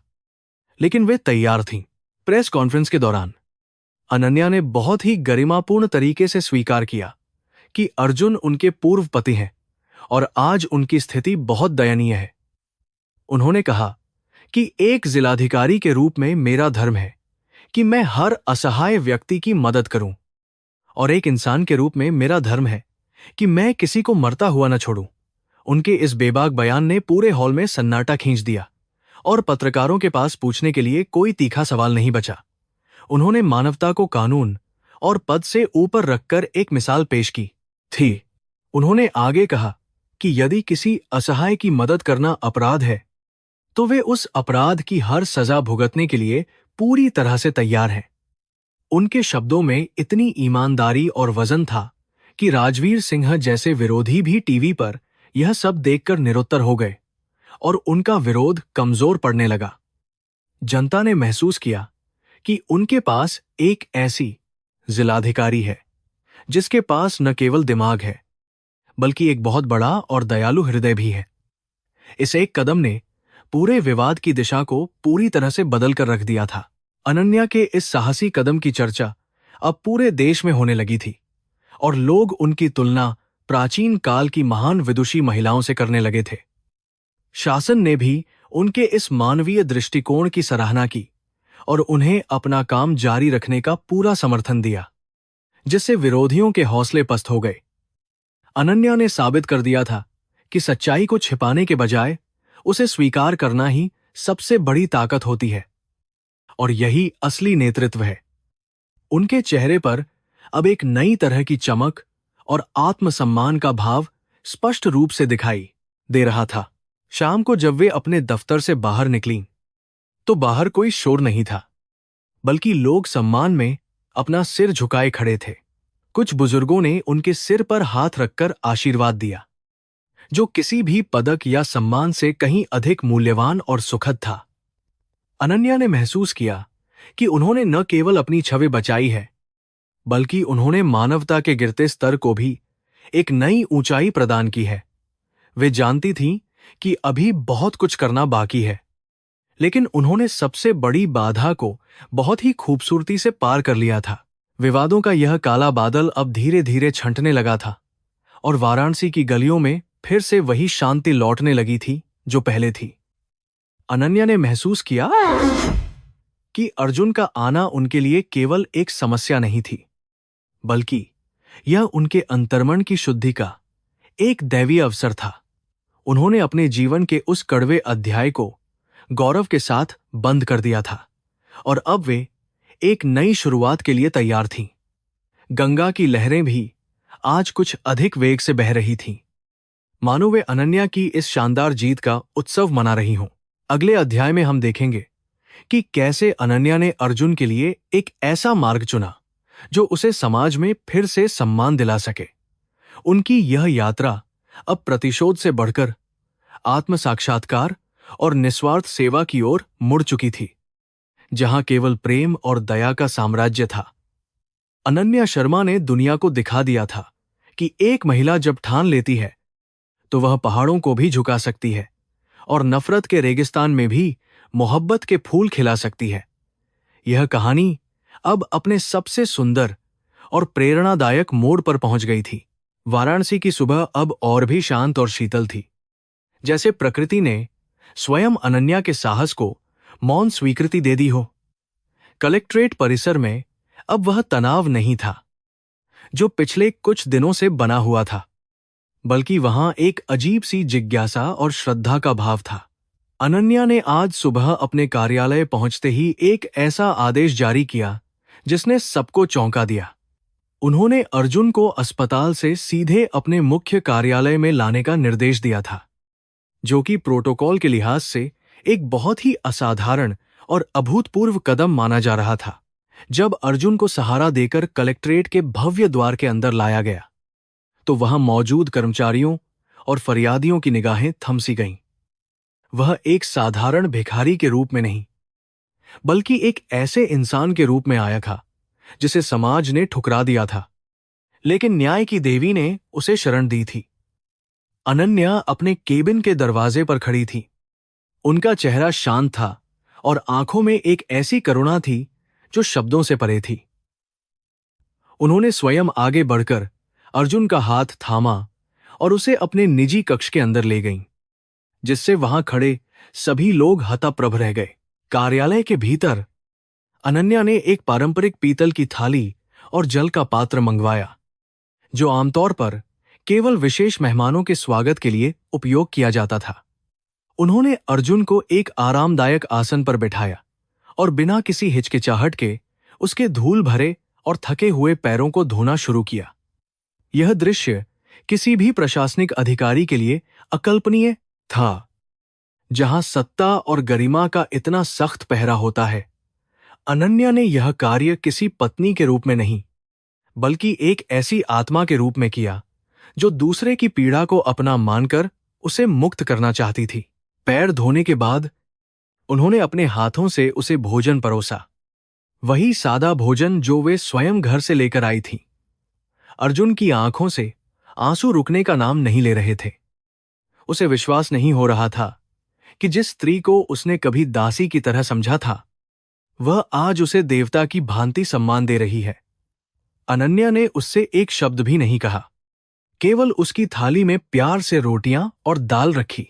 लेकिन वे तैयार थीं। प्रेस कॉन्फ्रेंस के दौरान अनन्या ने बहुत ही गरिमापूर्ण तरीके से स्वीकार किया कि अर्जुन उनके पूर्व पति हैं और आज उनकी स्थिति बहुत दयनीय है। उन्होंने कहा कि एक जिलाधिकारी के रूप में मेरा धर्म है कि मैं हर असहाय व्यक्ति की मदद करूं, और एक इंसान के रूप में मेरा धर्म है कि मैं किसी को मरता हुआ न छोड़ूं। उनके इस बेबाक बयान ने पूरे हॉल में सन्नाटा खींच दिया और पत्रकारों के पास पूछने के लिए कोई तीखा सवाल नहीं बचा। उन्होंने मानवता को कानून और पद से ऊपर रखकर एक मिसाल पेश की थी। उन्होंने आगे कहा कि यदि किसी असहाय की मदद करना अपराध है तो वे उस अपराध की हर सजा भुगतने के लिए पूरी तरह से तैयार हैं। उनके शब्दों में इतनी ईमानदारी और वजन था कि राजवीर सिंह जैसे विरोधी भी टीवी पर यह सब देखकर निरुत्तर हो गए और उनका विरोध कमजोर पड़ने लगा। जनता ने महसूस किया कि उनके पास एक ऐसी जिलाधिकारी है जिसके पास न केवल दिमाग है, बल्कि एक बहुत बड़ा और दयालु हृदय भी है। इस एक कदम ने पूरे विवाद की दिशा को पूरी तरह से बदल कर रख दिया था। अनन्या के इस साहसी कदम की चर्चा अब पूरे देश में होने लगी थी और लोग उनकी तुलना प्राचीन काल की महान विदुषी महिलाओं से करने लगे थे। शासन ने भी उनके इस मानवीय दृष्टिकोण की सराहना की और उन्हें अपना काम जारी रखने का पूरा समर्थन दिया, जिससे विरोधियों के हौसले पस्त हो गए। अनन्या ने साबित कर दिया था कि सच्चाई को छिपाने के बजाय उसे स्वीकार करना ही सबसे बड़ी ताकत होती है, और यही असली नेतृत्व है। उनके चेहरे पर अब एक नई तरह की चमक और आत्मसम्मान का भाव स्पष्ट रूप से दिखाई दे रहा था। शाम को जब वे अपने दफ्तर से बाहर निकलीं, तो बाहर कोई शोर नहीं था, बल्कि लोग सम्मान में अपना सिर झुकाए खड़े थे। कुछ बुजुर्गों ने उनके सिर पर हाथ रखकर आशीर्वाद दिया, जो किसी भी पदक या सम्मान से कहीं अधिक मूल्यवान और सुखद था। अनन्या ने महसूस किया कि उन्होंने न केवल अपनी छवि बचाई है, बल्कि उन्होंने मानवता के गिरते स्तर को भी एक नई ऊंचाई प्रदान की है। वे जानती थीं कि अभी बहुत कुछ करना बाकी है, लेकिन उन्होंने सबसे बड़ी बाधा को बहुत ही खूबसूरती से पार कर लिया था। विवादों का यह काला बादल अब धीरे धीरे छंटने लगा था और वाराणसी की गलियों में फिर से वही शांति लौटने लगी थी जो पहले थी। अनन्या ने महसूस किया कि अर्जुन का आना उनके लिए केवल एक समस्या नहीं थी, बल्कि यह उनके अंतर्मन की शुद्धि का एक दैवीय अवसर था। उन्होंने अपने जीवन के उस कड़वे अध्याय को गौरव के साथ बंद कर दिया था और अब वे एक नई शुरुआत के लिए तैयार थीं। गंगा की लहरें भी आज कुछ अधिक वेग से बह रही थीं, मानो वे अनन्या की इस शानदार जीत का उत्सव मना रही हों। अगले अध्याय में हम देखेंगे कि कैसे अनन्या ने अर्जुन के लिए एक ऐसा मार्ग चुना जो उसे समाज में फिर से सम्मान दिला सके। उनकी यह यात्रा अब प्रतिशोध से बढ़कर आत्म साक्षात्कार और निस्वार्थ सेवा की ओर मुड़ चुकी थी, जहां केवल प्रेम और दया का साम्राज्य था। अनन्या शर्मा ने दुनिया को दिखा दिया था कि एक महिला जब ठान लेती है तो वह पहाड़ों को भी झुका सकती है और नफरत के रेगिस्तान में भी मोहब्बत के फूल खिला सकती है। यह कहानी अब अपने सबसे सुंदर और प्रेरणादायक मोड़ पर पहुंच गई थी। वाराणसी की सुबह अब और भी शांत और शीतल थी, जैसे प्रकृति ने स्वयं अनन्या के साहस को मौन स्वीकृति दे दी हो। कलेक्ट्रेट परिसर में अब वह तनाव नहीं था जो पिछले कुछ दिनों से बना हुआ था, बल्कि वहां एक अजीब सी जिज्ञासा और श्रद्धा का भाव था। अनन्या ने आज सुबह अपने कार्यालय पहुंचते ही एक ऐसा आदेश जारी किया जिसने सबको चौंका दिया। उन्होंने अर्जुन को अस्पताल से सीधे अपने मुख्य कार्यालय में लाने का निर्देश दिया था, जो कि प्रोटोकॉल के लिहाज से एक बहुत ही असाधारण और अभूतपूर्व कदम माना जा रहा था। जब अर्जुन को सहारा देकर कलेक्ट्रेट के भव्य द्वार के अंदर लाया गया तो वहां मौजूद कर्मचारियों और फरियादियों की निगाहें थमसी गईं। वह एक साधारण भिखारी के रूप में नहीं, बल्कि एक ऐसे इंसान के रूप में आया था जिसे समाज ने ठुकरा दिया था, लेकिन न्याय की देवी ने उसे शरण दी थी। अनन्या अपने केबिन के दरवाजे पर खड़ी थी। उनका चेहरा शांत था और आंखों में एक ऐसी करुणा थी जो शब्दों से परे थी। उन्होंने स्वयं आगे बढ़कर अर्जुन का हाथ थामा और उसे अपने निजी कक्ष के अंदर ले गईं, जिससे वहां खड़े सभी लोग हतप्रभ रह गए। कार्यालय के भीतर अनन्या ने एक पारंपरिक पीतल की थाली और जल का पात्र मंगवाया, जो आमतौर पर केवल विशेष मेहमानों के स्वागत के लिए उपयोग किया जाता था। उन्होंने अर्जुन को एक आरामदायक आसन पर बिठाया और बिना किसी हिचकिचाहट के उसके धूल भरे और थके हुए पैरों को धोना शुरू किया। यह दृश्य किसी भी प्रशासनिक अधिकारी के लिए अकल्पनीय था, जहां सत्ता और गरिमा का इतना सख्त पहरा होता है। अनन्या ने यह कार्य किसी पत्नी के रूप में नहीं, बल्कि एक ऐसी आत्मा के रूप में किया जो दूसरे की पीड़ा को अपना मानकर उसे मुक्त करना चाहती थी। पैर धोने के बाद उन्होंने अपने हाथों से उसे भोजन परोसा, वही सादा भोजन जो वे स्वयं घर से लेकर आई थीं। अर्जुन की आंखों से आंसू रुकने का नाम नहीं ले रहे थे। उसे विश्वास नहीं हो रहा था कि जिस स्त्री को उसने कभी दासी की तरह समझा था, वह आज उसे देवता की भांति सम्मान दे रही है। अनन्या ने उससे एक शब्द भी नहीं कहा, केवल उसकी थाली में प्यार से रोटियां और दाल रखी,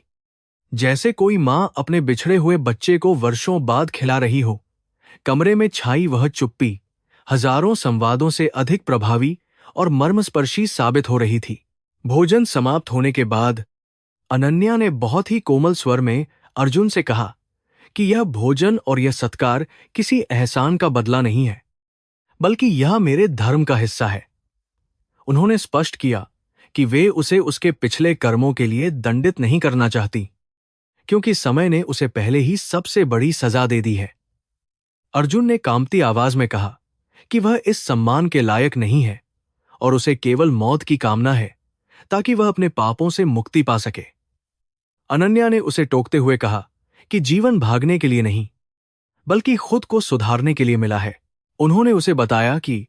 जैसे कोई मां अपने बिछड़े हुए बच्चे को वर्षों बाद खिला रही हो। कमरे में छाई वह चुप्पी हजारों संवादों से अधिक प्रभावी और मर्मस्पर्शी साबित हो रही थी। भोजन समाप्त होने के बाद अनन्या ने बहुत ही कोमल स्वर में अर्जुन से कहा कि यह भोजन और यह सत्कार किसी एहसान का बदला नहीं है, बल्कि यह मेरे धर्म का हिस्सा है। उन्होंने स्पष्ट किया कि वे उसे उसके पिछले कर्मों के लिए दंडित नहीं करना चाहती, क्योंकि समय ने उसे पहले ही सबसे बड़ी सजा दे दी है। अर्जुन ने कांपती आवाज में कहा कि वह इस सम्मान के लायक नहीं है और उसे केवल मौत की कामना है, ताकि वह अपने पापों से मुक्ति पा सके। अनन्या ने उसे टोकते हुए कहा कि जीवन भागने के लिए नहीं, बल्कि खुद को सुधारने के लिए मिला है। उन्होंने उसे बताया कि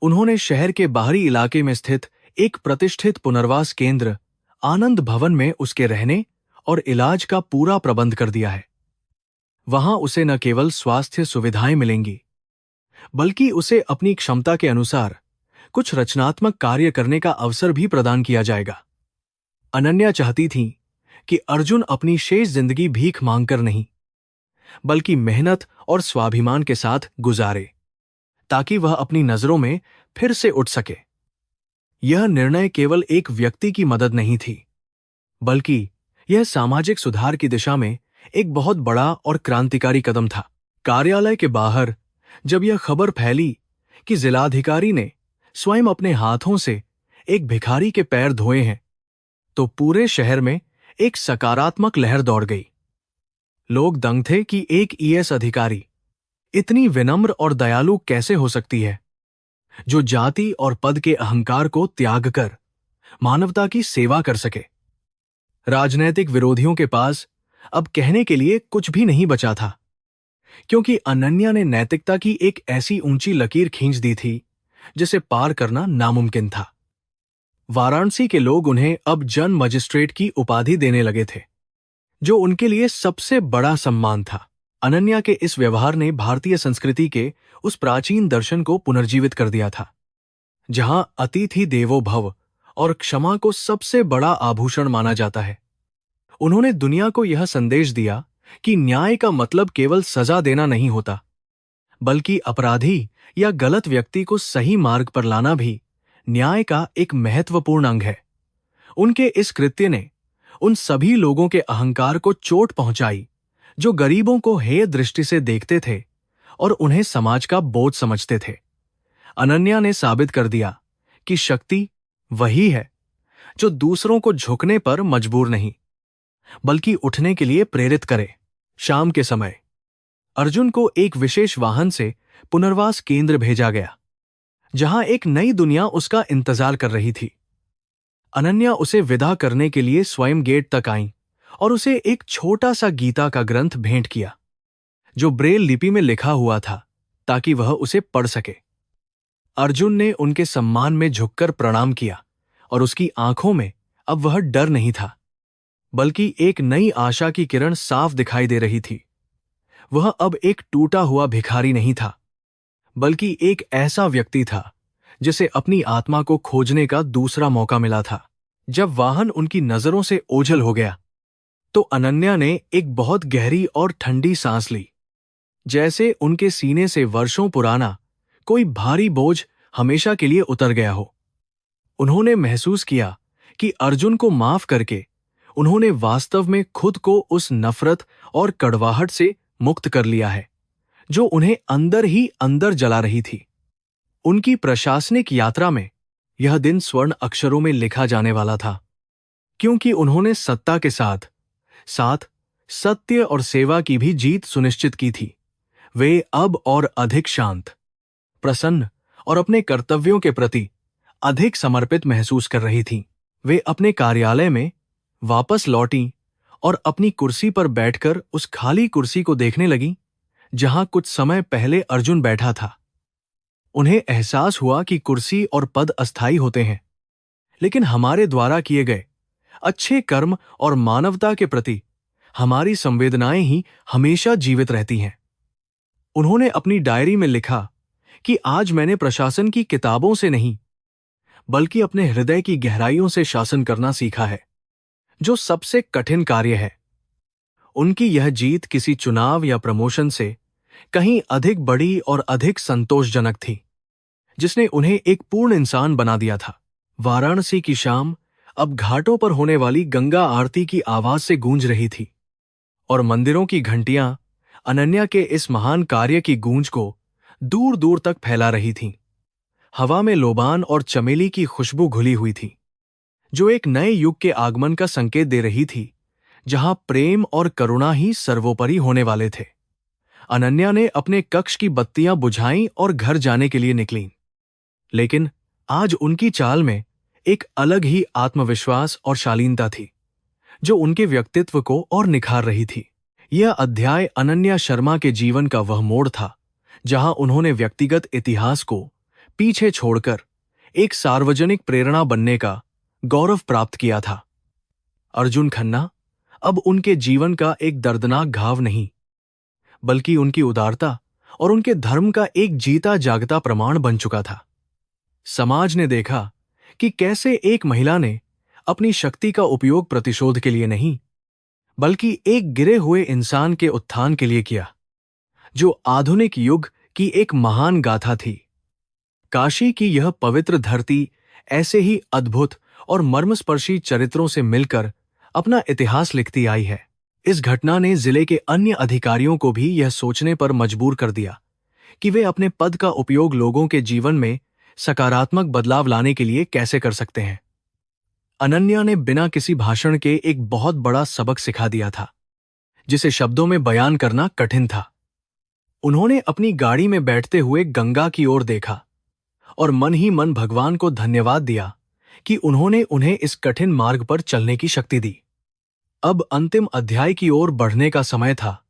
उन्होंने शहर के बाहरी इलाके में स्थित एक प्रतिष्ठित पुनर्वास केंद्र आनंद भवन में उसके रहने और इलाज का पूरा प्रबंध कर दिया है। वहां उसे न केवल स्वास्थ्य सुविधाएं मिलेंगी, बल्कि उसे अपनी क्षमता के अनुसार कुछ रचनात्मक कार्य करने का अवसर भी प्रदान किया जाएगा। अनन्या चाहती थी कि अर्जुन अपनी शेष जिंदगी भीख मांगकर नहीं, बल्कि मेहनत और स्वाभिमान के साथ गुजारे, ताकि वह अपनी नजरों में फिर से उठ सके। यह निर्णय केवल एक व्यक्ति की मदद नहीं थी, बल्कि यह सामाजिक सुधार की दिशा में एक बहुत बड़ा और क्रांतिकारी कदम था। कार्यालय के बाहर जब यह खबर फैली कि जिलाधिकारी ने स्वयं अपने हाथों से एक भिखारी के पैर धोए हैं, तो पूरे शहर में एक सकारात्मक लहर दौड़ गई। लोग दंग थे कि एक ईएस अधिकारी इतनी विनम्र और दयालु कैसे हो सकती है, जो जाति और पद के अहंकार को त्याग कर मानवता की सेवा कर सके। राजनैतिक विरोधियों के पास अब कहने के लिए कुछ भी नहीं बचा था, क्योंकि अनन्या ने नैतिकता की एक ऐसी ऊंची लकीर खींच दी थी जिसे पार करना नामुमकिन था। वाराणसी के लोग उन्हें अब जन मजिस्ट्रेट की उपाधि देने लगे थे, जो उनके लिए सबसे बड़ा सम्मान था। अनन्या के इस व्यवहार ने भारतीय संस्कृति के उस प्राचीन दर्शन को पुनर्जीवित कर दिया था, जहां अतिथि देवो भव और क्षमा को सबसे बड़ा आभूषण माना जाता है। उन्होंने दुनिया को यह संदेश दिया कि न्याय का मतलब केवल सजा देना नहीं होता, बल्कि अपराधी या गलत व्यक्ति को सही मार्ग पर लाना भी न्याय का एक महत्वपूर्ण अंग है। उनके इस कृत्य ने उन सभी लोगों के अहंकार को चोट पहुंचाई जो गरीबों को हेय दृष्टि से देखते थे और उन्हें समाज का बोझ समझते थे। अनन्या ने साबित कर दिया कि शक्ति वही है जो दूसरों को झुकने पर मजबूर नहीं, बल्कि उठने के लिए प्रेरित करे। शाम के समय अर्जुन को एक विशेष वाहन से पुनर्वास केंद्र भेजा गया, जहां एक नई दुनिया उसका इंतजार कर रही थी। अनन्या उसे विदा करने के लिए स्वयं गेट तक आईं और उसे एक छोटा सा गीता का ग्रंथ भेंट किया, जो ब्रेल लिपि में लिखा हुआ था, ताकि वह उसे पढ़ सके। अर्जुन ने उनके सम्मान में झुककर प्रणाम किया और उसकी आंखों में अब वह डर नहीं था, बल्कि एक नई आशा की किरण साफ दिखाई दे रही थी। वह अब एक टूटा हुआ भिखारी नहीं था, बल्कि एक ऐसा व्यक्ति था जिसे अपनी आत्मा को खोजने का दूसरा मौका मिला था। जब वाहन उनकी नजरों से ओझल हो गया, तो अनन्या ने एक बहुत गहरी और ठंडी सांस ली, जैसे उनके सीने से वर्षों पुराना कोई भारी बोझ हमेशा के लिए उतर गया हो। उन्होंने महसूस किया कि अर्जुन को माफ करके उन्होंने वास्तव में खुद को उस नफरत और कड़वाहट से मुक्त कर लिया है, जो उन्हें अंदर ही अंदर जला रही थी। उनकी प्रशासनिक यात्रा में यह दिन स्वर्ण अक्षरों में लिखा जाने वाला था, क्योंकि उन्होंने सत्ता के साथ साथ सत्य और सेवा की भी जीत सुनिश्चित की थी। वे अब और अधिक शांत, प्रसन्न और अपने कर्तव्यों के प्रति अधिक समर्पित महसूस कर रही थीं। वे अपने कार्यालय में वापस लौटीं और अपनी कुर्सी पर बैठकर उस खाली कुर्सी को देखने लगीं, जहां कुछ समय पहले अर्जुन बैठा था। उन्हें एहसास हुआ कि कुर्सी और पद अस्थायी होते हैं, लेकिन हमारे द्वारा किए गए अच्छे कर्म और मानवता के प्रति हमारी संवेदनाएं ही हमेशा जीवित रहती हैं। उन्होंने अपनी डायरी में लिखा कि आज मैंने प्रशासन की किताबों से नहीं, बल्कि अपने हृदय की गहराइयों से शासन करना सीखा है, जो सबसे कठिन कार्य है। उनकी यह जीत किसी चुनाव या प्रमोशन से कहीं अधिक बड़ी और अधिक संतोषजनक थी, जिसने उन्हें एक पूर्ण इंसान बना दिया था। वाराणसी की शाम अब घाटों पर होने वाली गंगा आरती की आवाज से गूंज रही थी, और मंदिरों की घंटियां अनन्या के इस महान कार्य की गूंज को दूर दूर तक फैला रही थीं। हवा में लोबान और चमेली की खुशबू घुली हुई थी, जो एक नए युग के आगमन का संकेत दे रही थी, जहां प्रेम और करुणा ही सर्वोपरि होने वाले थे। अनन्या ने अपने कक्ष की बत्तियां बुझाईं और घर जाने के लिए निकलीं। लेकिन आज उनकी चाल में एक अलग ही आत्मविश्वास और शालीनता थी, जो उनके व्यक्तित्व को और निखार रही थी। यह अध्याय अनन्या शर्मा के जीवन का वह मोड़ था, जहां उन्होंने व्यक्तिगत इतिहास को पीछे छोड़कर एक सार्वजनिक प्रेरणा बनने का गौरव प्राप्त किया था। अर्जुन खन्ना अब उनके जीवन का एक दर्दनाक घाव नहीं, बल्कि उनकी उदारता और उनके धर्म का एक जीता जागता प्रमाण बन चुका था। समाज ने देखा कि कैसे एक महिला ने अपनी शक्ति का उपयोग प्रतिशोध के लिए नहीं, बल्कि एक गिरे हुए इंसान के उत्थान के लिए किया, जो आधुनिक युग की एक महान गाथा थी। काशी की यह पवित्र धरती ऐसे ही अद्भुत और मर्मस्पर्शी चरित्रों से मिलकर अपना इतिहास लिखती आई है। इस घटना ने जिले के अन्य अधिकारियों को भी यह सोचने पर मजबूर कर दिया कि वे अपने पद का उपयोग लोगों के जीवन में सकारात्मक बदलाव लाने के लिए कैसे कर सकते हैं। अनन्या ने बिना किसी भाषण के एक बहुत बड़ा सबक सिखा दिया था, जिसे शब्दों में बयान करना कठिन था। उन्होंने अपनी गाड़ी में बैठते हुए गंगा की ओर देखा और मन ही मन भगवान को धन्यवाद दिया कि उन्होंने उन्हें इस कठिन मार्ग पर चलने की शक्ति दी। अब अंतिम अध्याय की ओर बढ़ने का समय था,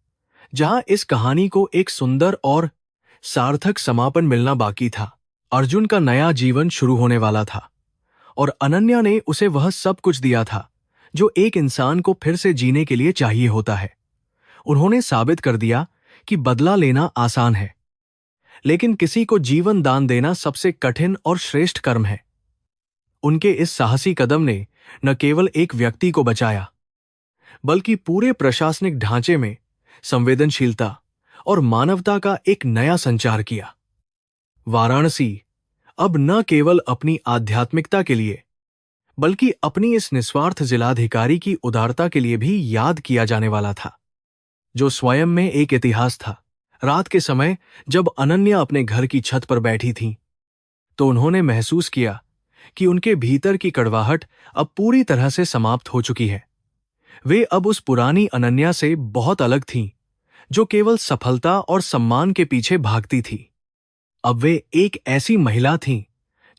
जहां इस कहानी को एक सुंदर और सार्थक समापन मिलना बाकी था। अर्जुन का नया जीवन शुरू होने वाला था और अनन्या ने उसे वह सब कुछ दिया था जो एक इंसान को फिर से जीने के लिए चाहिए होता है। उन्होंने साबित कर दिया कि बदला लेना आसान है, लेकिन किसी को जीवन दान देना सबसे कठिन और श्रेष्ठ कर्म है। उनके इस साहसी कदम ने न केवल एक व्यक्ति को बचाया, बल्कि पूरे प्रशासनिक ढांचे में संवेदनशीलता और मानवता का एक नया संचार किया। वाराणसी अब न केवल अपनी आध्यात्मिकता के लिए, बल्कि अपनी इस निस्वार्थ जिलाधिकारी की उदारता के लिए भी याद किया जाने वाला था, जो स्वयं में एक इतिहास था। रात के समय जब अनन्या अपने घर की छत पर बैठी थीं, तो उन्होंने महसूस किया कि उनके भीतर की कड़वाहट अब पूरी तरह से समाप्त हो चुकी है। वे अब उस पुरानी अनन्या से बहुत अलग थीं, जो केवल सफलता और सम्मान के पीछे भागती थी। अब वे एक ऐसी महिला थीं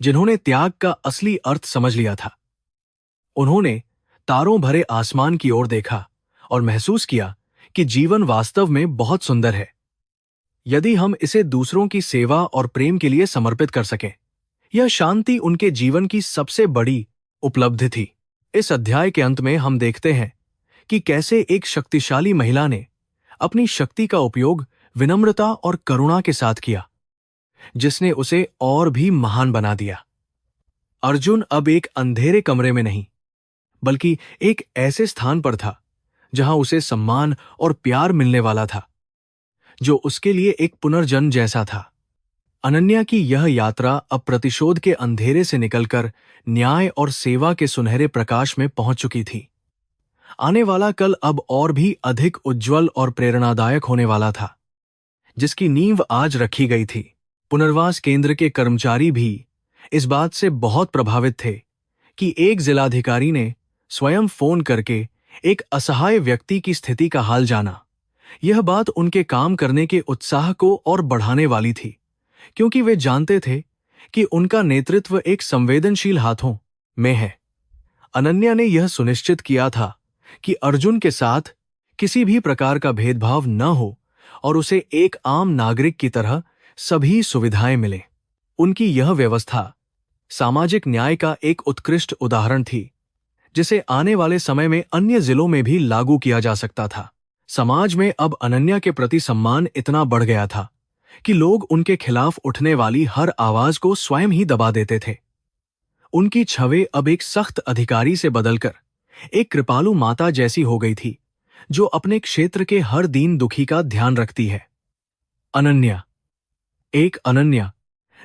जिन्होंने त्याग का असली अर्थ समझ लिया था। उन्होंने तारों भरे आसमान की ओर देखा और महसूस किया कि जीवन वास्तव में बहुत सुंदर है, यदि हम इसे दूसरों की सेवा और प्रेम के लिए समर्पित कर सकें। यह शांति उनके जीवन की सबसे बड़ी उपलब्धि थी। इस अध्याय के अंत में हम देखते हैं कि कैसे एक शक्तिशाली महिला ने अपनी शक्ति का उपयोग विनम्रता और करुणा के साथ किया, जिसने उसे और भी महान बना दिया। अर्जुन अब एक अंधेरे कमरे में नहीं, बल्कि एक ऐसे स्थान पर था जहां उसे सम्मान और प्यार मिलने वाला था, जो उसके लिए एक पुनर्जन्म जैसा था। अनन्या की यह यात्रा अब प्रतिशोध के अंधेरे से निकलकर न्याय और सेवा के सुनहरे प्रकाश में पहुंच चुकी थी। आने वाला कल अब और भी अधिक उज्जवल और प्रेरणादायक होने वाला था, जिसकी नींव आज रखी गई थी। पुनर्वास केंद्र के कर्मचारी भी इस बात से बहुत प्रभावित थे कि एक जिलाधिकारी ने स्वयं फोन करके एक असहाय व्यक्ति की स्थिति का हाल जाना। यह बात उनके काम करने के उत्साह को और बढ़ाने वाली थी, क्योंकि वे जानते थे कि उनका नेतृत्व एक संवेदनशील हाथों में है। अनन्या ने यह सुनिश्चित किया था कि अर्जुन के साथ किसी भी प्रकार का भेदभाव न हो और उसे एक आम नागरिक की तरह सभी सुविधाएं मिलें। उनकी यह व्यवस्था सामाजिक न्याय का एक उत्कृष्ट उदाहरण थी, जिसे आने वाले समय में अन्य जिलों में भी लागू किया जा सकता था। समाज में अब अनन्या के प्रति सम्मान इतना बढ़ गया था कि लोग उनके खिलाफ उठने वाली हर आवाज को स्वयं ही दबा देते थे। उनकी छवि अब एक सख्त अधिकारी से बदलकर एक कृपालु माता जैसी हो गई थी, जो अपने क्षेत्र के हर दीन दुखी का ध्यान रखती है। अनन्या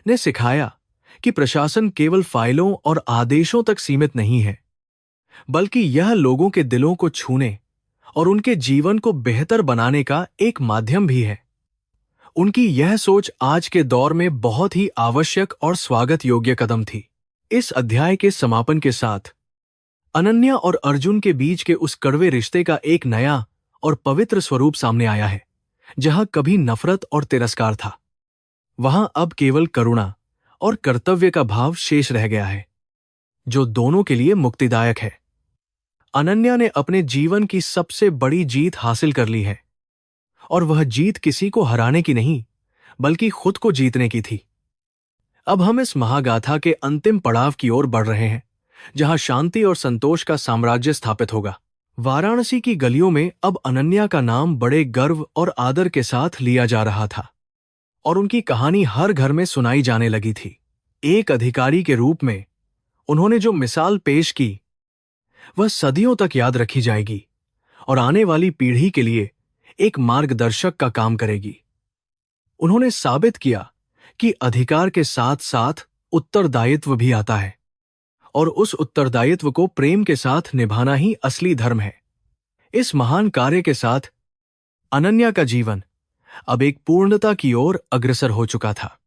ने सिखाया कि प्रशासन केवल फाइलों और आदेशों तक सीमित नहीं है, बल्कि यह लोगों के दिलों को छूने और उनके जीवन को बेहतर बनाने का एक माध्यम भी है। उनकी यह सोच आज के दौर में बहुत ही आवश्यक और स्वागत योग्य कदम थी। इस अध्याय के समापन के साथ अनन्या और अर्जुन के बीच के उस कड़वे रिश्ते का एक नया और पवित्र स्वरूप सामने आया है। जहां कभी नफरत और तिरस्कार था, वहां अब केवल करुणा और कर्तव्य का भाव शेष रह गया है, जो दोनों के लिए मुक्तिदायक है। अनन्या ने अपने जीवन की सबसे बड़ी जीत हासिल कर ली है, और वह जीत किसी को हराने की नहीं, बल्कि खुद को जीतने की थी। अब हम इस महागाथा के अंतिम पड़ाव की ओर बढ़ रहे हैं, जहां शांति और संतोष का साम्राज्य स्थापित होगा। वाराणसी की गलियों में अब अनन्या का नाम बड़े गर्व और आदर के साथ लिया जा रहा था, और उनकी कहानी हर घर में सुनाई जाने लगी थी। एक अधिकारी के रूप में उन्होंने जो मिसाल पेश की, वह सदियों तक याद रखी जाएगी और आने वाली पीढ़ी के लिए एक मार्गदर्शक का काम करेगी। उन्होंने साबित किया कि अधिकार के साथ साथ उत्तरदायित्व भी आता है, और उस उत्तरदायित्व को प्रेम के साथ निभाना ही असली धर्म है। इस महान कार्य के साथ अनन्या का जीवन अब एक पूर्णता की ओर अग्रसर हो चुका था।